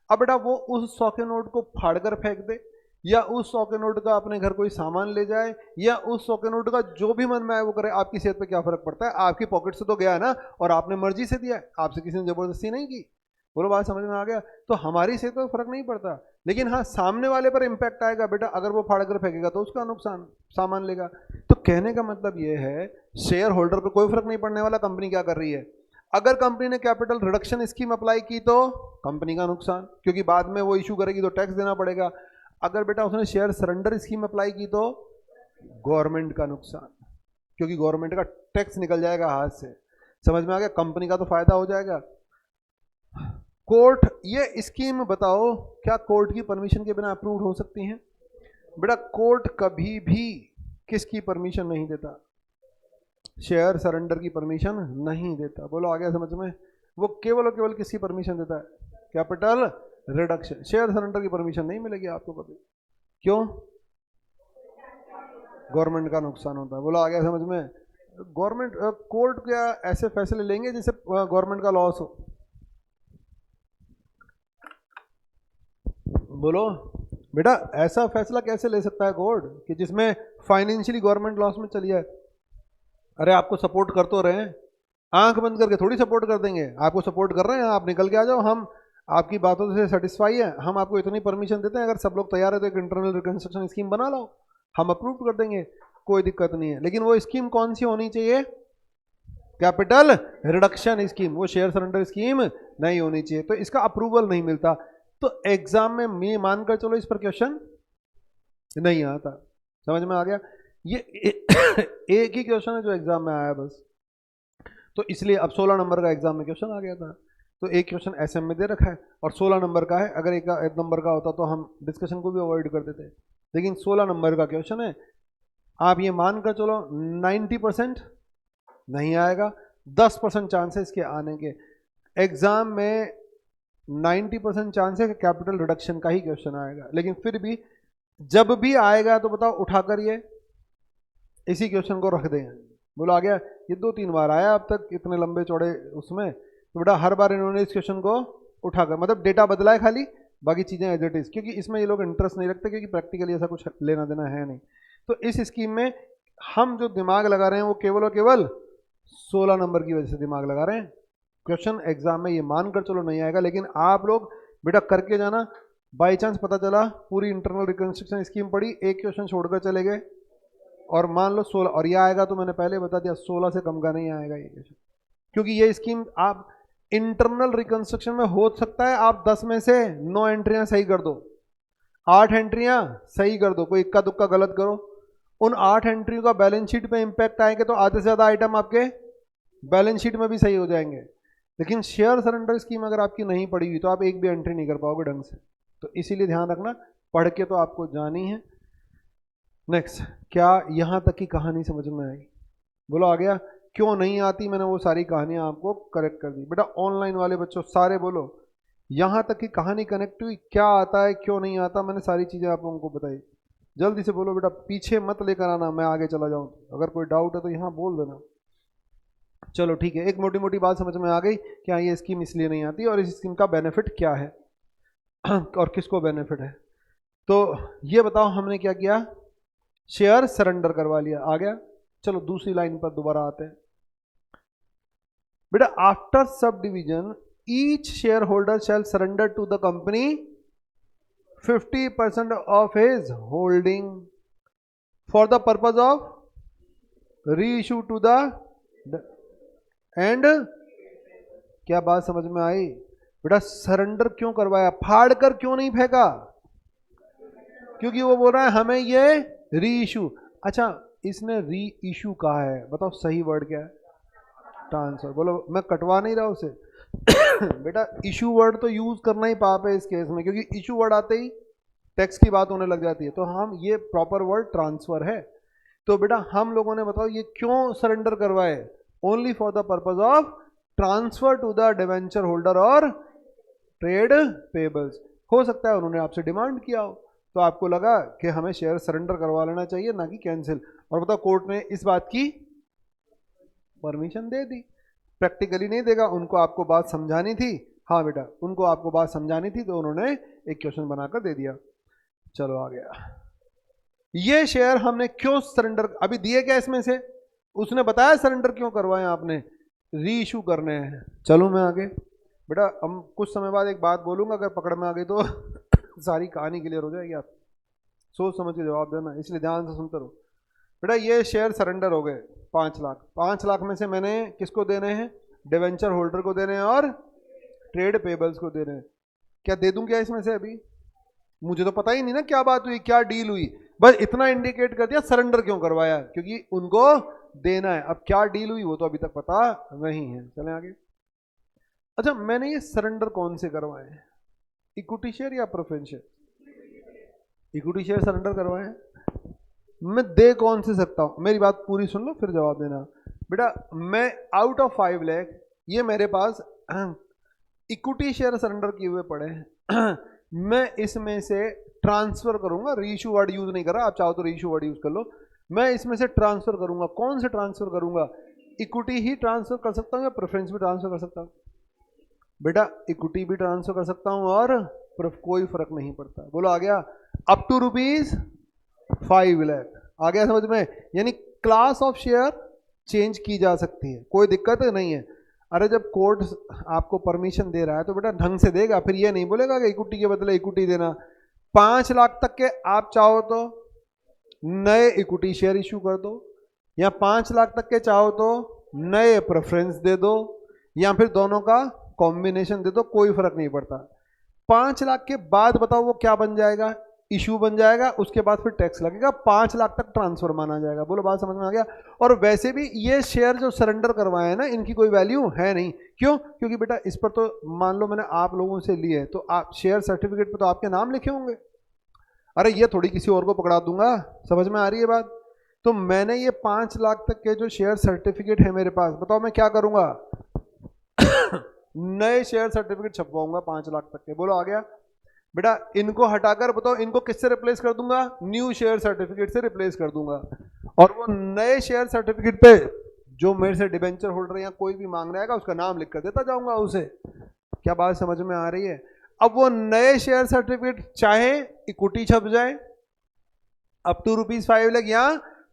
अब बेटा वो उस 100 के नोट को फाड़ कर फेंक दे, या उस 100 के नोट का अपने घर कोई सामान ले जाए, या उस 100 के नोट का जो भी मन में आए वो करे, आपकी सेहत पे क्या फर्क पड़ता है। आपकी पॉकेट से तो गया है ना, और आपने मर्जी से दिया है, आपसे किसी ने जबरदस्ती नहीं की। बोलो बात समझ में आ गया। तो हमारी सेहत पे फर्क नहीं पड़ता, लेकिन हाँ सामने वाले पर इंपैक्ट आएगा। बेटा अगर वो फाड़ कर फेंकेगा तो उसका नुकसान सामान लेगा। तो कहने का मतलब ये है शेयर होल्डर पर कोई फर्क नहीं पड़ने वाला, कंपनी क्या कर रही है। अगर कंपनी ने कैपिटल रिडक्शन स्कीम अप्लाई की तो कंपनी का नुकसान, क्योंकि बाद में वो इशू करेगी तो टैक्स देना पड़ेगा। अगर बेटा उसने शेयर सरेंडर स्कीम अप्लाई की तो गवर्नमेंट का नुकसान, क्योंकि गवर्नमेंट का टैक्स निकल जाएगा हाथ से। समझ में आ गया, कंपनी का तो फायदा हो जाएगा। कोर्ट, ये स्कीम बताओ क्या कोर्ट की परमिशन के बिना अप्रूव हो सकती है। बेटा कोर्ट कभी भी किसकी परमिशन नहीं देता, शेयर सरेंडर की परमिशन नहीं देता। बोलो आ गया समझ में। वो केवल और केवल किसकी परमिशन देता है, कैपिटल रिडक्शन। शेयर सरेंडर की परमिशन नहीं मिलेगी आपको कभी। क्यों, गवर्नमेंट का नुकसान होता है। बोलो आ गया समझ में। गवर्नमेंट कोर्ट क्या ऐसे फैसले लेंगे जिससे गवर्नमेंट का लॉस हो। बोलो बेटा ऐसा फैसला कैसे ले सकता है कोर्ट कि जिसमें फाइनेंशियली गवर्नमेंट लॉस में चली जाए। अरे आपको सपोर्ट कर तो रहे हैं, आंख बंद करके थोड़ी सपोर्ट कर देंगे। आपको सपोर्ट कर रहे हैं, आप निकल के आ जाओ, हम आपकी बातों से सेटिस्फाई है, हम आपको इतनी परमिशन देते हैं, अगर सब लोग तैयार है तो एक इंटरनल रिकंस्ट्रक्शन स्कीम बना लो, हम अप्रूव कर देंगे, कोई दिक्कत नहीं है। लेकिन वो स्कीम कौन सी होनी चाहिए, कैपिटल रिडक्शन स्कीम, वो शेयर सरेंडर स्कीम नहीं होनी चाहिए। तो इसका अप्रूवल नहीं मिलता। तो एग्जाम में मानकर चलो इस पर क्वेश्चन नहीं आता। समझ में आ गया। ये एक ही क्वेश्चन है जो एग्जाम में आया बस, तो इसलिए अब 16 नंबर का एग्जाम में क्वेश्चन आ गया था। तो एक क्वेश्चन एसएम में दे रखा है और 16 नंबर का है। अगर एक नंबर का होता तो हम डिस्कशन को भी अवॉइड कर देते, लेकिन 16 नंबर का क्वेश्चन है। आप ये मानकर चलो 90% नहीं आएगा, 10% चांस है इसके आने के। एग्जाम में 90% चांस है कि कैपिटल रिडक्शन का ही क्वेश्चन आएगा, लेकिन फिर भी जब भी आएगा तो बताओ उठाकर ये इसी क्वेश्चन को रख दें। बोलो आ गया। ये 2-3 बार आया अब तक इतने लंबे चौड़े उसमें, तो बेटा हर बार इन्होंने इस क्वेश्चन को उठाकर, मतलब डेटा बदला है खाली, बाकी चीजें एज इट इज, क्योंकि इसमें ये लोग इंटरेस्ट नहीं रखते, क्योंकि प्रैक्टिकली ऐसा कुछ लेना देना है नहीं। तो इस स्कीम में हम जो दिमाग लगा रहे हैं वो केवल और केवल 16 नंबर की वजह से दिमाग लगा रहे हैं। क्वेश्चन एग्जाम में ये मानकर चलो नहीं आएगा, लेकिन आप लोग बेटा करके जाना। बाई चांस पता चला पूरी इंटरनल रिकंस्ट्रक्शन स्कीम पड़ी, एक क्वेश्चन छोड़कर चले गए और मान लो 16 और ये आएगा, तो मैंने पहले बता दिया 16 से कम का नहीं आएगा ये क्वेश्चन, क्योंकि ये स्कीम आप इंटरनल रिकंस्ट्रक्शन में हो सकता है आप 10 में से 9 एंट्रियां सही कर दो, 8 एंट्रियां सही कर दो, कोई इक्का दुक्का गलत करो, उन 8 एंट्रियों का बैलेंस शीट पे इंपैक्ट आएंगे तो आधे से ज्यादा आइटम आपके बैलेंस शीट में भी सही हो जाएंगे। लेकिन शेयर सरेंडर स्कीम अगर आपकी नहीं पड़ी हुई तो आप एक भी एंट्री नहीं कर पाओगे ढंग से, तो इसीलिए ध्यान रखना, पढ़ के तो आपको जानी है। नेक्स्ट, क्या यहां तक की कहानी समझ में आई? बोलो आ गया? क्यों नहीं आती मैंने वो सारी कहानियां आपको करेक्ट कर दी। बेटा ऑनलाइन वाले बच्चों सारे बोलो, यहां तक की कहानी कनेक्ट हुई? क्या आता है क्यों नहीं आता, मैंने सारी चीजें आप लोगों को बताई। जल्दी से बोलो बेटा, पीछे मत लेकर आना, मैं आगे चला जाऊं। अगर कोई डाउट है तो यहाँ बोल देना। चलो ठीक है, एक मोटी मोटी बात समझ में आ गई कि हाँ ये स्कीम इसलिए नहीं आती और इस स्कीम का बेनिफिट क्या है और किसको बेनिफिट है। तो ये बताओ हमने क्या किया, शेयर सरेंडर करवा लिया, आ गया। चलो दूसरी लाइन पर दोबारा आते हैं। बेटा after subdivision each share holder shall surrender to the company 50% of his holding for the purpose of reissue to the end. क्या बात समझ में आई? बेटा सरेंडर क्यों करवाया, फाड़ कर क्यों नहीं फेंका? क्योंकि वो बोल रहा है हमें ये री इशू। अच्छा इसने री इशू कहा है, बताओ सही वर्ड क्या है? ट्रांसफर। बोलो, मैं कटवा नहीं रहा उसे बेटा इशू वर्ड तो यूज करना ही पाप है इस केस में, क्योंकि इशू वर्ड आते ही टैक्स की बात होने लग जाती है। तो हम ये प्रॉपर वर्ड ट्रांसफर है। तो बेटा हम लोगों ने बताओ ये क्यों सरेंडर करवाए, only for the purpose of transfer to the debenture holder और ट्रेड पेबल्स। हो सकता है उन्होंने आपसे डिमांड किया हो तो आपको लगा कि हमें शेयर सरेंडर करवा लेना चाहिए, ना कि कैंसिल। और बताओ कोर्ट ने इस बात की परमिशन दे दी। प्रैक्टिकली नहीं देगा, उनको आपको बात समझानी थी। हाँ बेटा उनको आपको बात समझानी थी तो उन्होंने एक क्वेश्चन बनाकर दे दिया। चलो आ गया, ये शेयर हमने क्यों सरेंडर अभी दिए क्या इसमें से, उसने बताया सरेंडर क्यों करवाए आपने, री इशू करने हैं। चलो मैं आगे। बेटा हम कुछ समय बाद एक बात बोलूंगा, अगर पकड़ में आ गई तो सारी कहानी क्लियर हो जाएगी। आप सोच समझ के जवाब देना, इसलिए ध्यान से सुनते रहो। बेटा ये शेयर सरेंडर हो गए 5 लाख। 5 लाख में से मैंने किसको देने हैं, डिवेंचर होल्डर को देने हैं और ट्रेड पेबल्स को देने हैं। क्या दे दूं क्या इसमें से? अभी मुझे तो पता ही नहीं ना क्या बात हुई, क्या डील हुई, बस इतना इंडिकेट कर दिया सरेंडर क्यों करवाया, क्योंकि उनको देना है। अब क्या डील हुई वो तो अभी तक पता नहीं है। चलें आगे। अच्छा मैंने ये सरेंडर कौन से करवाए हैं, इक्विटी शेयर या preference share? Equity share surrender करवाए हैं। मैं दे कौन से सकता हूं, मेरी बात पूरी सुन लो फिर जवाब देना। बेटा मैं आउट ऑफ 5 लाख ये मेरे पास इक्विटी शेयर सरेंडर किए हुए पड़े हैं मैं इसमें से ट्रांसफर करूंगा, रीइशू वर्ड यूज नहीं कर रहा, आप चाहो तो रीइशू वर्ड यूज कर लो। मैं इसमें से ट्रांसफर करूंगा, कौन से ट्रांसफर करूंगा, इक्विटी ही ट्रांसफर कर सकता हूं या प्रेफरेंस भी ट्रांसफर कर सकता हूं? बेटा इक्विटी भी ट्रांसफर कर सकता हूं और कोई फर्क नहीं पड़ता। बोलो आ गया? Up to ₹5 lakh. आ गया समझ में? यानी क्लास ऑफ शेयर चेंज की जा सकती है, कोई दिक्कत नहीं है। अरे जब कोर्ट आपको परमिशन दे रहा है तो बेटा ढंग से देगा, फिर ये नहीं बोलेगा कि इक्विटी के बदले इक्विटी देना। 5 लाख तक के आप चाहो तो नए इक्विटी शेयर इशू कर दो, या 5 लाख तक के चाहो तो नए प्रेफरेंस दे दो, या फिर दोनों का कॉम्बिनेशन दे दो, कोई फर्क नहीं पड़ता। 5 लाख के बाद बताओ वो क्या बन जाएगा, इशू बन जाएगा, उसके बाद फिर टैक्स लगेगा, 5 लाख तक ट्रांसफर माना जाएगा। बोलो बात समझ में आ गया? और वैसे भी ये शेयर जो सरेंडर करवाए हैं ना, इनकी कोई वैल्यू है नहीं। क्यों? क्योंकि बेटा इस पर तो मान लो मैंने आप लोगों से लिए तो आप शेयर सर्टिफिकेट पे तो आपके नाम लिखे होंगे। अरे ये थोड़ी किसी और को पकड़ा दूंगा, समझ में आ रही है बात? तो मैंने ये 5 लाख तक के जो शेयर सर्टिफिकेट है मेरे पास, बताओ मैं क्या करूंगा नए शेयर सर्टिफिकेट छपवाऊंगा 5 लाख तक के। बोलो आ गया? बेटा इनको हटाकर बताओ इनको किससे रिप्लेस कर दूंगा, न्यू शेयर सर्टिफिकेट से रिप्लेस कर दूंगा। और वो नए शेयर सर्टिफिकेट पे जो मेरे से डिबेंचर होल्डर या कोई भी मांग रहेगा उसका नाम लिख कर देता जाऊंगा उसे। क्या बात समझ में आ रही है? अब वो नए शेयर सर्टिफिकेट चाहे इक्विटी छप जाए, अप टू ₹5 लाख, या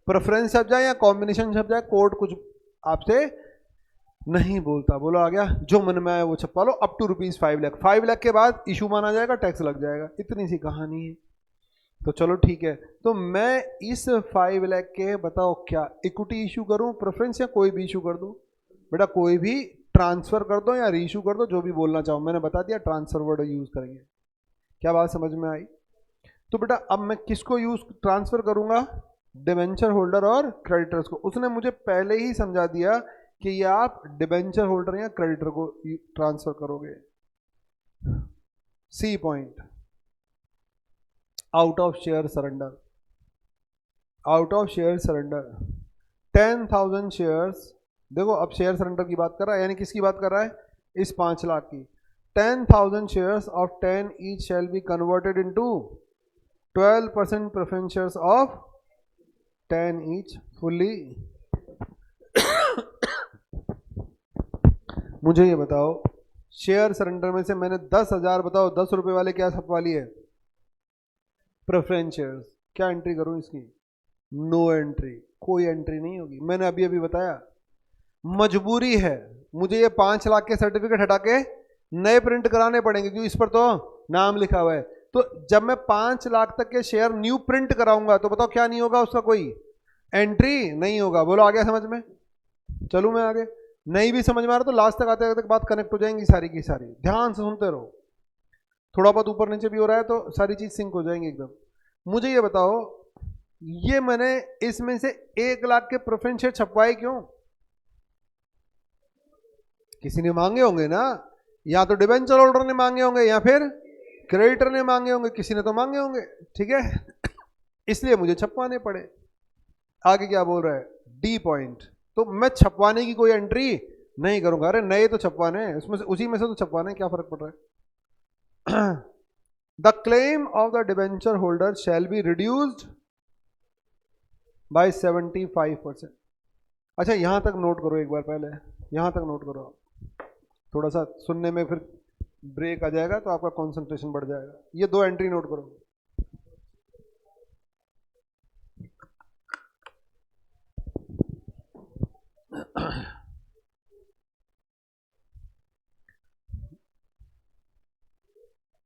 प्रेफरेंस छप जाए या कॉम्बिनेशन छप जाए, कोर्ट कुछ आपसे नहीं बोलता। बोलो आ गया, जो मन में आए वो छपवा लो, अप टू ₹5 लाख। 5 लाख के बाद इशू माना जाएगा, टैक्स लग जाएगा। इतनी सी कहानी है। तो चलो ठीक है, तो मैं इस 5 लाख के बताओ क्या इक्विटी इशू करूं, प्रेफरेंस, या कोई भी इशू कर दूं? बेटा कोई भी ट्रांसफर कर दो या रीइशू कर दो, जो भी बोलना चाहो। मैंने बता दिया ट्रांसफर वर्ड यूज करेंगे। क्या बात समझ में आई? तो बेटा अब मैं किसको यूज ट्रांसफर करूंगा? डिबेंचर होल्डर और क्रेडिटर्स को। उसने मुझे पहले ही समझा दिया कि ये आप डिबेंचर होल्डर या क्रेडिटर को ट्रांसफर करोगे। C point, out of share surrender. Out of share surrender 10,000 shares. देखो अब शेयर सरेंडर की बात कर रहा है, यानी किसकी बात कर रहा है? इस 5 लाख की। 10,000 shares of 10 each shall be converted into 12% preference shares of 10 each fully. मुझे ये बताओ, शेयर सरेंडर में से मैंने 10,000, बताओ 10 रुपए वाले क्या छपवा लिए? Preference shares. क्या एंट्री करूं इसकी? नो एंट्री, कोई एंट्री नहीं होगी। मैंने अभी अभी बताया मजबूरी है, मुझे ये 5 लाख के सर्टिफिकेट हटा के नए प्रिंट कराने पड़ेंगे, क्योंकि इस पर तो नाम लिखा हुआ है। तो जब मैं 5 लाख तक के शेयर न्यू प्रिंट कराऊंगा तो बताओ क्या नहीं होगा? उसका कोई एंट्री नहीं होगा। बोलो आ गया समझ में? चलूं मैं आगे? नहीं भी समझ में आ रहा तो लास्ट तक आते तक बात कनेक्ट हो जाएंगी सारी की सारी। ध्यान से सुनते रहो, थोड़ा बहुत ऊपर नीचे भी हो रहा है तो सारी चीज सिंक हो जाएंगी एकदम। मुझे ये बताओ, ये मैंने इसमें से 1 लाख के प्रेफरेंस शेयर छपवाए क्यों? किसी ने मांगे होंगे ना, या तो डिबेंचर होल्डर ने मांगे होंगे या फिर क्रेडिटर ने मांगे होंगे, किसी ने तो मांगे होंगे, ठीक है। इसलिए मुझे छपवाने पड़े। आगे क्या बोल रहा है? डी पॉइंट, तो मैं छपवाने की कोई एंट्री नहीं करूंगा। अरे नए तो छपवाने हैं, उसमें से उसी में से तो छपवाने, क्या फर्क पड़ रहा है? The claim of the debenture holder shall be reduced by 75%। अच्छा यहां तक नोट करो एक बार, पहले यहां तक नोट करो। थोड़ा सा सुनने में फिर ब्रेक आ जाएगा तो आपका कंसंट्रेशन बढ़ जाएगा। ये 2 एंट्री नोट करो।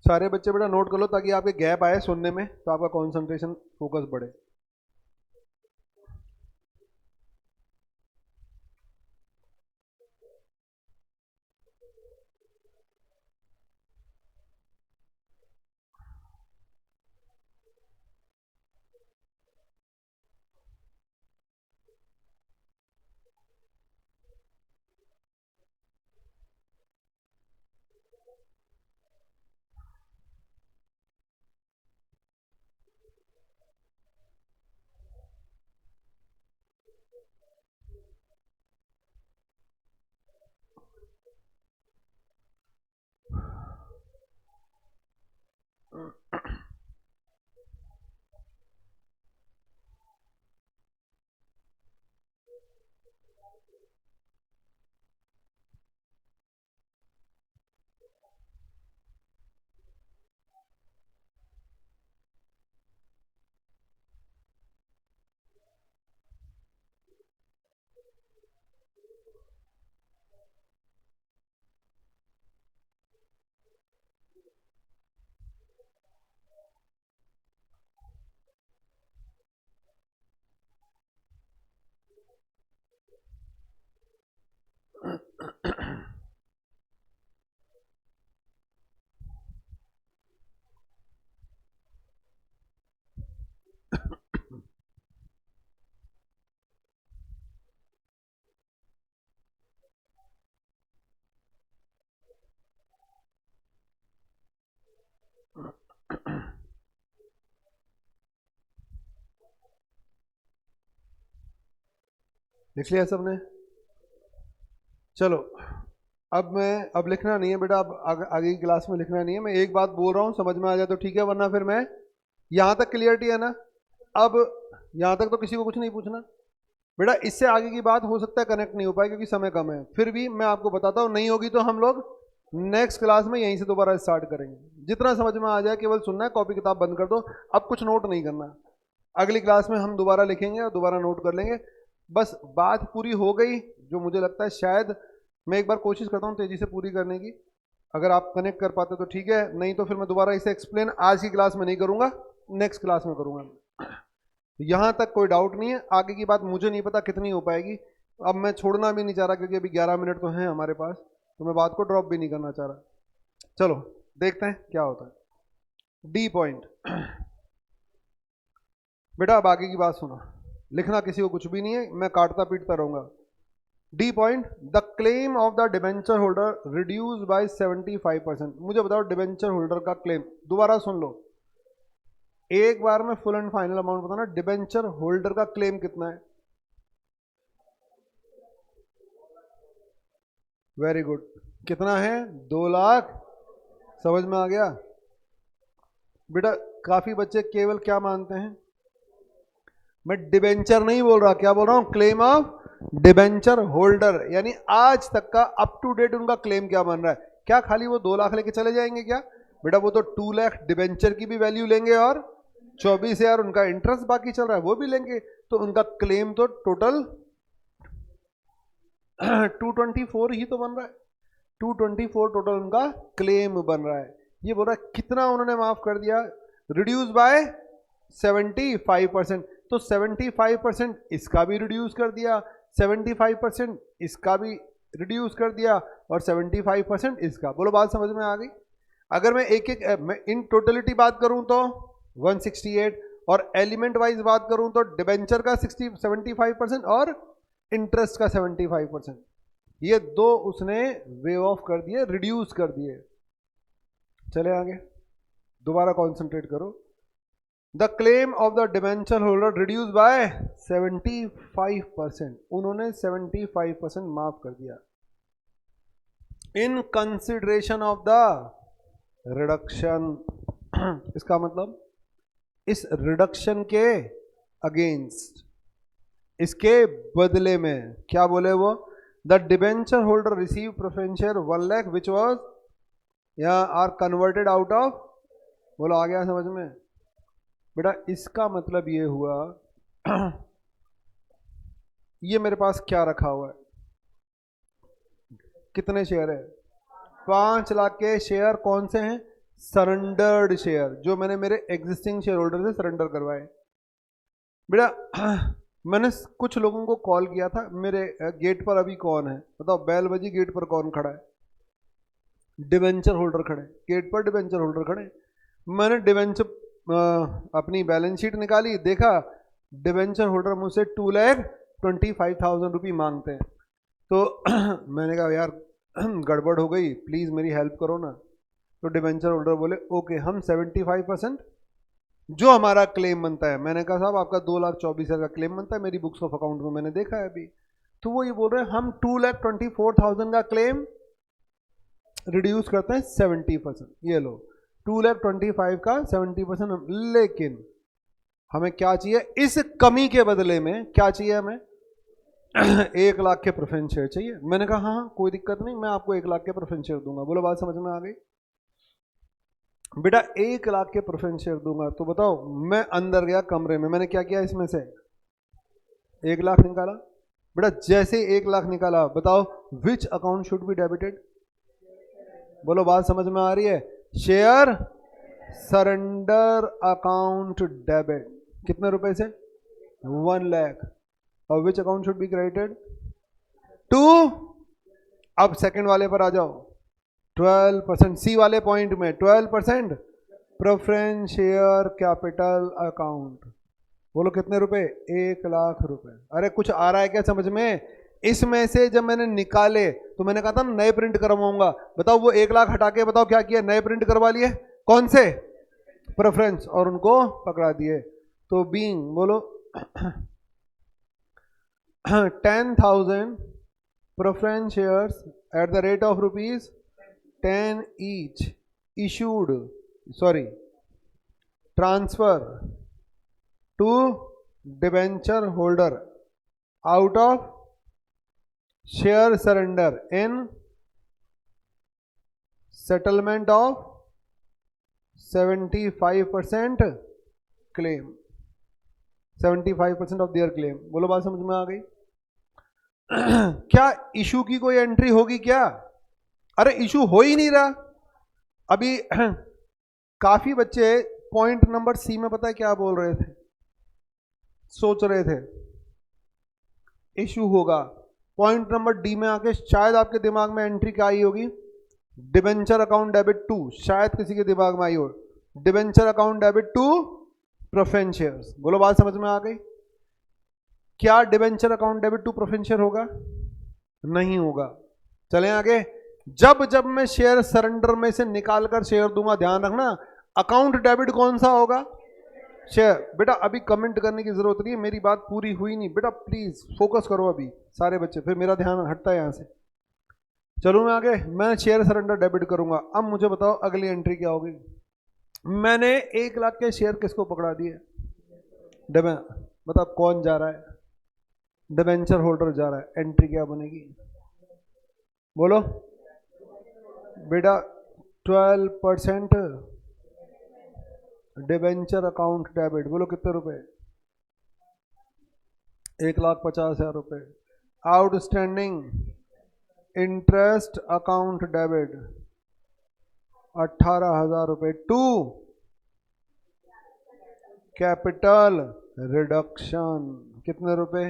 सारे बच्चे बेटा नोट कर लो, ताकि आपके गैप आए सुनने में तो आपका कंसंट्रेशन फोकस बढ़े। लिख लिया सबने? चलो अब लिखना नहीं है बेटा, अब आगे की क्लास में लिखना नहीं है। मैं एक बात बोल रहा हूँ, समझ में आ जाए तो ठीक है, वरना फिर मैं यहां तक क्लियरिटी है ना? अब यहां तक तो किसी को कुछ नहीं पूछना बेटा। इससे आगे की बात हो सकता है कनेक्ट नहीं हो पाए क्योंकि समय कम है। फिर भी मैं आपको बताता हूँ, नहीं होगी तो हम लोग नेक्स्ट क्लास में यहीं से दोबारा स्टार्ट करेंगे। जितना समझ में आ जाए केवल सुनना है, कॉपी किताब बंद कर दो, अब कुछ नोट नहीं करना। अगली क्लास में हम दोबारा लिखेंगे और दोबारा नोट कर लेंगे। बस बात पूरी हो गई, जो मुझे लगता है शायद मैं एक बार कोशिश करता हूँ तेजी से पूरी करने की। अगर आप कनेक्ट कर पाते तो ठीक है, नहीं तो फिर मैं दोबारा इसे एक्सप्लेन आज की क्लास में नहीं करूँगा, नेक्स्ट क्लास में करूँगा। यहाँ तक कोई डाउट नहीं है, आगे की बात मुझे नहीं पता कितनी हो पाएगी। अब मैं छोड़ना भी नहीं चाह रहा क्योंकि अभी 11 मिनट तो हैं हमारे पास, तो मैं बात को ड्रॉप भी नहीं करना चाह रहा। चलो देखते हैं क्या होता है। डी पॉइंट, बेटा अब आगे की बात सुनो, लिखना किसी को कुछ भी नहीं है, मैं काटता पीटता रहूंगा। D point, the claim of the debenture holder reduce by 75%। मुझे बताओ डिबेंचर होल्डर का क्लेम, दोबारा सुन लो एक बार में, फुल एंड फाइनल अमाउंट बताना। डिबेंचर होल्डर का क्लेम कितना है? वेरी गुड, कितना है? 2 लाख। समझ में आ गया बेटा? काफी बच्चे केवल क्या मानते हैं, मैं डिबेंचर नहीं बोल रहा, क्या बोल रहा हूं? क्लेम ऑफ डिबेंचर होल्डर, यानी आज तक का अप टू डेट उनका क्लेम क्या बन रहा है। क्या खाली वो 2 लाख लेके चले जाएंगे क्या? बेटा वो तो 2 लाख डिबेंचर की भी वैल्यू लेंगे और 24,000 उनका इंटरेस्ट बाकी चल रहा है वो भी लेंगे, तो उनका क्लेम तो टोटल 224 ही तो बन रहा है। 224 टोटल उनका क्लेम बन रहा है। ये बोल रहा है कितना उन्होंने माफ कर दिया? Reduce by 75%। तो 75% इसका भी रिड्यूस कर दिया, 75% इसका भी रिड्यूस कर दिया और 75% इसका। बोलो बात समझ में आ गई? अगर मैं एक एक मैं इन टोटलिटी बात करूं तो 168, और एलिमेंट वाइज बात करूं तो डिबेंचर का 75% और इंटरेस्ट का 75%, ये दो उसने वेव ऑफ कर दिए, रिड्यूस कर दिए। चले आगे, दोबारा कॉन्सेंट्रेट करो। The claim of the debenture holder reduce by 75%, उन्होंने 75% माफ कर दिया in consideration of the reduction. इसका मतलब इस रिडक्शन के अगेंस्ट, इसके बदले में क्या बोले वो? The debenture holder receive preferential 1 lakh which was या आर कन्वर्टेड आउट ऑफ। बोलो आ गया समझ में? बेटा इसका मतलब ये हुआ ये मेरे पास क्या रखा हुआ है, कितने शेयर है? 5 लाख के शेयर। कौन से हैं? सरेंडर्ड शेयर, जो मैंने मेरे एग्जिस्टिंग शेयर होल्डर से सरेंडर करवाए। बेटा मैंने कुछ लोगों को कॉल किया था, मेरे गेट पर अभी कौन है बताओ? बैल बजी, गेट पर कौन खड़ा है? डिबेंचर होल्डर खड़े, गेट पर डिबेंचर होल्डर खड़े। मैंने डिबेंचर अपनी बैलेंस शीट निकाली, देखा डिबेंचर होल्डर मुझसे 2,25,000 रुपये मांगते हैं। तो मैंने कहा यार गड़बड़ हो गई, प्लीज़ मेरी हेल्प करो ना। तो डिबेंचर होल्डर बोले ओके, हम 75% जो हमारा क्लेम बनता है। मैंने कहा साहब आपका 2,24,000 का क्लेम बनता है, मेरी बुक्स ऑफ अकाउंट में मैंने देखा है अभी। तो वो ये बोल रहे हैं हम 2,24,000 का क्लेम रिड्यूस करते हैं 70%। ये लो 2,25,000 का 70%। लेकिन हमें क्या चाहिए? इस कमी के बदले में क्या चाहिए हमें? 1 लाख के प्रेफरेंस शेयर चाहिए। मैंने कहा हाँ कोई दिक्कत नहीं, मैं आपको 1 लाख के प्रेफरेंस शेयर दूंगा। बोलो बात समझ में आ गई? बेटा 1 लाख के प्रेफरेंस शेयर दूंगा, तो बताओ मैं अंदर गया कमरे में, मैंने क्या किया? इसमें से 1 लाख निकाला। बेटा जैसे 1 लाख निकाला, बताओ which account should be debited? बोलो बात समझ में आ रही है? Share surrender account debit. कितने रुपए से? 1 लाख। और which account should be credited? Two. अब सेकंड वाले पर आ जाओ, 12%, सी वाले पॉइंट में 12% प्रेफरेंस शेयर कैपिटल अकाउंट। बोलो कितने रुपए? 1 लाख रुपए। अरे कुछ आ रहा है क्या समझ में? इसमें से जब मैंने निकाले तो मैंने कहा था नए प्रिंट करवाऊंगा, बताओ वो 1 लाख हटा के बताओ क्या किया? नए प्रिंट करवा लिए। कौन से? प्रेफरेंस, और उनको पकड़ा दिए। तो बीइंग, बोलो 10,000 preference shares at the rate of ₹10 each issued, sorry, transfer to debenture holder out of share surrender in settlement of 75% claim। 75% of their claim. बोलो बात समझ में आ गई? क्या इशू की कोई एंट्री होगी क्या? अरे इशू हो ही नहीं रहा अभी। काफी बच्चे पॉइंट नंबर सी में पता है क्या बोल रहे थे, सोच रहे थे इशू होगा। पॉइंट नंबर डी में आके शायद आपके दिमाग में एंट्री क्या आई होगी, डिबेंचर अकाउंट डेबिट टू, शायद किसी के दिमाग में आई हो debenture account debit to preference shares. बोलो बात समझ में आ गई? क्या debenture account debit to preference share होगा? नहीं होगा। चलें आगे। जब जब मैं शेयर सरेंडर में से निकाल कर शेयर दूंगा, ध्यान रखना अकाउंट डेबिट कौन सा होगा, शेयर। बेटा अभी कमेंट करने की जरूरत नहीं है, मेरी बात पूरी हुई नहीं बेटा, प्लीज फोकस करो अभी सारे बच्चे, फिर मेरा ध्यान हटता है यहां से। चलो मैं आगे, मैं शेयर सरेंडर डेबिट करूंगा। अब मुझे बताओ अगली एंट्री क्या होगी। मैंने 1 लाख के शेयर किसको पकड़ा दिए, बताओ कौन जा रहा है, डिबेंचर होल्डर जा रहा है। एंट्री क्या बनेगी बोलो बेटा, 12% डिबेंचर अकाउंट डेबिट। बोलो कितने रुपए, 1,50,000 रुपए। आउटस्टैंडिंग इंटरेस्ट अकाउंट डेबिट 18,000 रुपए टू कैपिटल रिडक्शन कितने रुपए,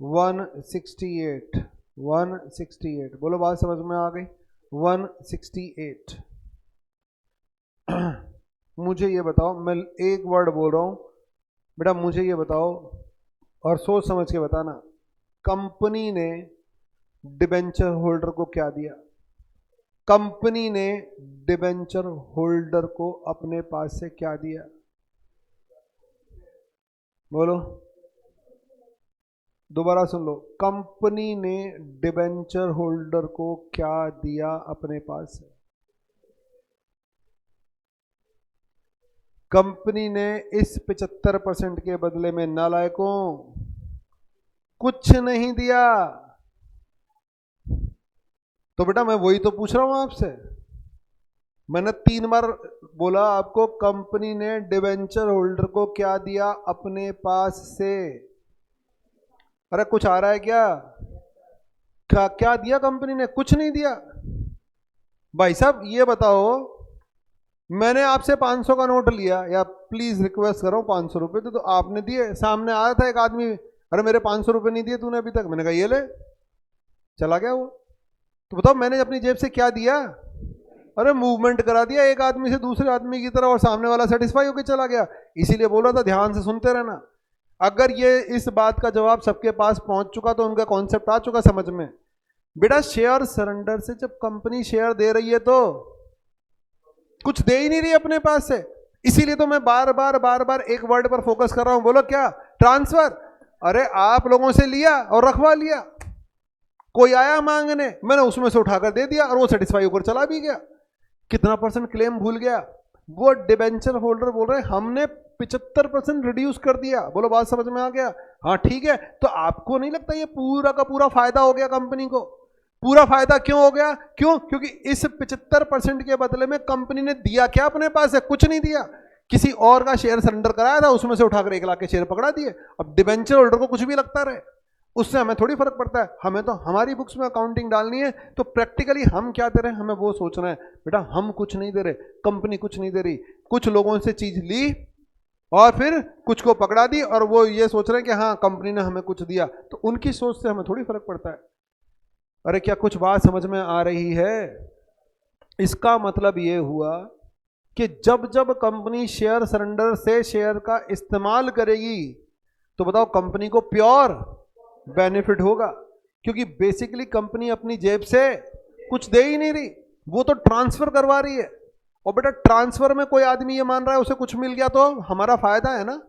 168। बोलो बात समझ में आ गई, 168। मुझे ये बताओ, मैं एक वर्ड बोल रहा हूं बेटा, मुझे ये बताओ और सोच समझ के बताना, कंपनी ने डिबेंचर होल्डर को क्या दिया, कंपनी ने डिबेंचर होल्डर को अपने पास से क्या दिया, बोलो दोबारा सुन लो, कंपनी ने डिबेंचर होल्डर को क्या दिया अपने पास से। कंपनी ने इस 75% के बदले में नालायकों कुछ नहीं दिया। तो बेटा मैं वही तो पूछ रहा हूं आपसे, मैंने 3 बार बोला आपको, कंपनी ने डिबेंचर होल्डर को क्या दिया अपने पास से। अरे कुछ आ रहा है क्या, क्या क्या दिया कंपनी ने, कुछ नहीं दिया। भाई साहब ये बताओ, मैंने आपसे 500 का नोट लिया, या प्लीज रिक्वेस्ट कर रहा हूं 500 रुपए तो आपने दिए, सामने आया था एक आदमी, अरे मेरे 500 रुपए नहीं दिए तूने अभी तक, मैंने कहा ये ले, चला गया वो। तो बताओ मैंने अपनी जेब से क्या दिया, अरे मूवमेंट करा दिया एक आदमी से दूसरे आदमी की तरह, और सामने वाला सेटिस्फाई होकर चला गया। इसीलिए बोला था ध्यान से सुनते रहना। अगर ये इस बात का जवाब सबके पास पहुंच चुका तो उनका कॉन्सेप्ट आ चुका समझ में। बेटा शेयर सरेंडर से जब कंपनी शेयर दे रही है तो कुछ दे ही नहीं रही अपने पास से, इसीलिए तो मैं बार बार एक वर्ड पर फोकस कर रहा हूं, बोलो क्या, ट्रांसफर। अरे आप लोगों से लिया और रखवा लिया, कोई आया मांगने, मैंने उसमें से उठाकर दे दिया और वो सेटिस्फाई होकर चला भी गया। कितना % क्लेम भूल गया, वो डिबेंचर होल्डर बोल रहे हमने 75% रिड्यूस कर दिया। बोलो बात समझ में आ गया? हाँ ठीक है, तो आपको नहीं लगता ये पूरा का पूरा फायदा हो गया कंपनी को? पूरा फायदा क्यों हो गया, क्यों? क्योंकि इस 75% के बदले में कंपनी ने दिया क्या अपने पास है, कुछ नहीं दिया। किसी और का शेयर सरेंडर कराया था, उसमें से उठाकर 1 लाख के शेयर पकड़ा दिए। अब डिबेंचर होल्डर को कुछ भी लगता रहे, उससे हमें थोड़ी फर्क पड़ता है, हमें तो हमारी बुक्स में अकाउंटिंग डालनी है, तो प्रैक्टिकली हम क्या दे रहे हैं हमें वो सोचना है। बेटा हम कुछ नहीं दे रहे, कंपनी कुछ नहीं दे रही, कुछ लोगों से चीज ली और फिर कुछ को पकड़ा दी, और वो ये सोच रहे हैं कि हाँ कंपनी ने हमें कुछ दिया, तो उनकी सोच से हमें थोड़ी फर्क पड़ता है। अरे क्या कुछ बात समझ में आ रही है? इसका मतलब ये हुआ कि जब जब कंपनी शेयर सरेंडर से शेयर का इस्तेमाल करेगी तो बताओ कंपनी को प्योर बेनिफिट होगा, क्योंकि बेसिकली कंपनी अपनी जेब से कुछ दे ही नहीं रही, वो तो ट्रांसफर करवा रही है। और बेटा ट्रांसफर में कोई आदमी ये मान रहा है उसे कुछ मिल गया तो हमारा फायदा है ना,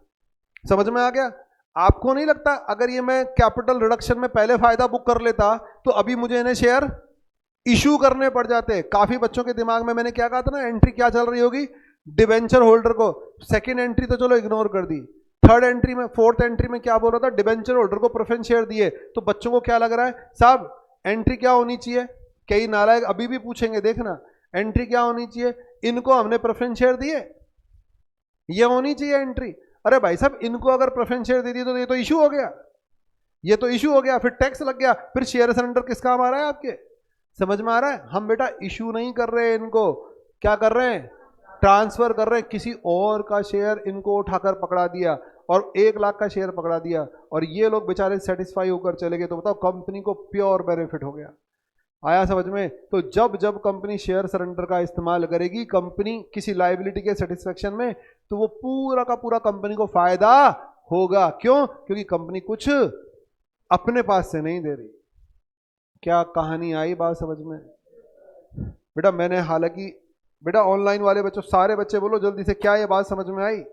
समझ में आ गया? आपको नहीं लगता अगर ये मैं कैपिटल रिडक्शन में पहले फायदा बुक कर लेता तो अभी मुझे इन्हें शेयर इशू करने पड़ जाते? काफी बच्चों के दिमाग में मैंने क्या कहा था ना, एंट्री क्या चल रही होगी, डिबेंचर होल्डर को। सेकंड एंट्री तो चलो इग्नोर कर दी, थर्ड एंट्री में, फोर्थ एंट्री में क्या बोल रहा था, डिबेंचर होल्डर को प्रेफरेंस शेयर दिए। तो बच्चों को क्या लग रहा है साहब एंट्री क्या होनी चाहिए, कई नालायक अभी भी पूछेंगे देखना, एंट्री क्या होनी चाहिए, इनको हमने प्रेफरेंस शेयर दिए, ये होनी चाहिए एंट्री। अरे भाई साहब इनको अगर प्रेफरेंस शेयर दे दी तो ये तो इशू हो गया, ये तो इशू हो गया, फिर टैक्स लग गया, फिर शेयर सरेंडर किस काम आ रहा है आपके? समझ में आ रहा है? हम बेटा इशू नहीं कर रहे हैं इनको, क्या कर रहे हैं? ट्रांसफर कर रहे हैं। किसी और का शेयर इनको उठाकर पकड़ा दिया और 1 लाख का शेयर पकड़ा दिया और ये लोग बेचारे सेटिस्फाई होकर चले गए, तो बताओ कंपनी को प्योर बेनिफिट हो गया। आया समझ में? तो जब जब कंपनी शेयर सरेंडर का इस्तेमाल करेगी कंपनी किसी लायबिलिटी के सेटिस्फेक्शन में, तो वो पूरा का पूरा कंपनी को फायदा होगा। क्यों? क्योंकि कंपनी कुछ अपने पास से नहीं दे रही। क्या कहानी आई? बात समझ में? बेटा मैंने हालांकि बेटा ऑनलाइन वाले बच्चों, सारे बच्चे बोलो जल्दी से, क्या ये बात समझ में आई?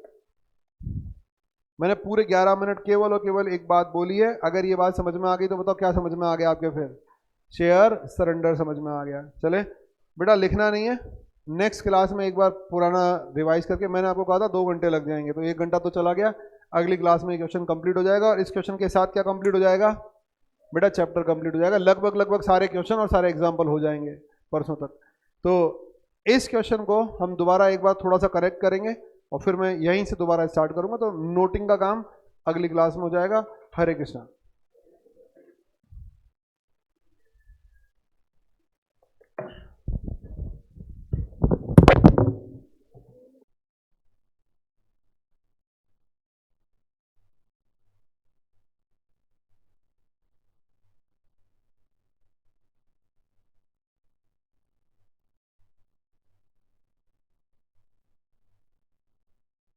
मैंने पूरे 11 मिनट केवल और केवल एक बात बोली है। अगर ये बात समझ में आ गई तो बताओ क्या समझ में आ गया आपके? फिर शेयर सरेंडर समझ में आ गया। चले बेटा लिखना नहीं है, नेक्स्ट क्लास में एक बार पुराना रिवाइज करके, मैंने आपको कहा था 2 घंटे लग जाएंगे, तो 1 घंटा तो चला गया। अगली क्लास में क्वेश्चन कंप्लीट हो जाएगा और इस क्वेश्चन के साथ क्या कंप्लीट हो जाएगा बेटा? चैप्टर कंप्लीट हो जाएगा। लगभग लगभग सारे क्वेश्चन और सारे एग्जाम्पल हो जाएंगे परसों तक। तो इस क्वेश्चन को हम दोबारा एक बार थोड़ा सा करेक्ट करेंगे और फिर मैं यहीं से दोबारा स्टार्ट करूंगा। तो नोटिंग का काम अगली क्लास में हो जाएगा। हरे कृष्णा।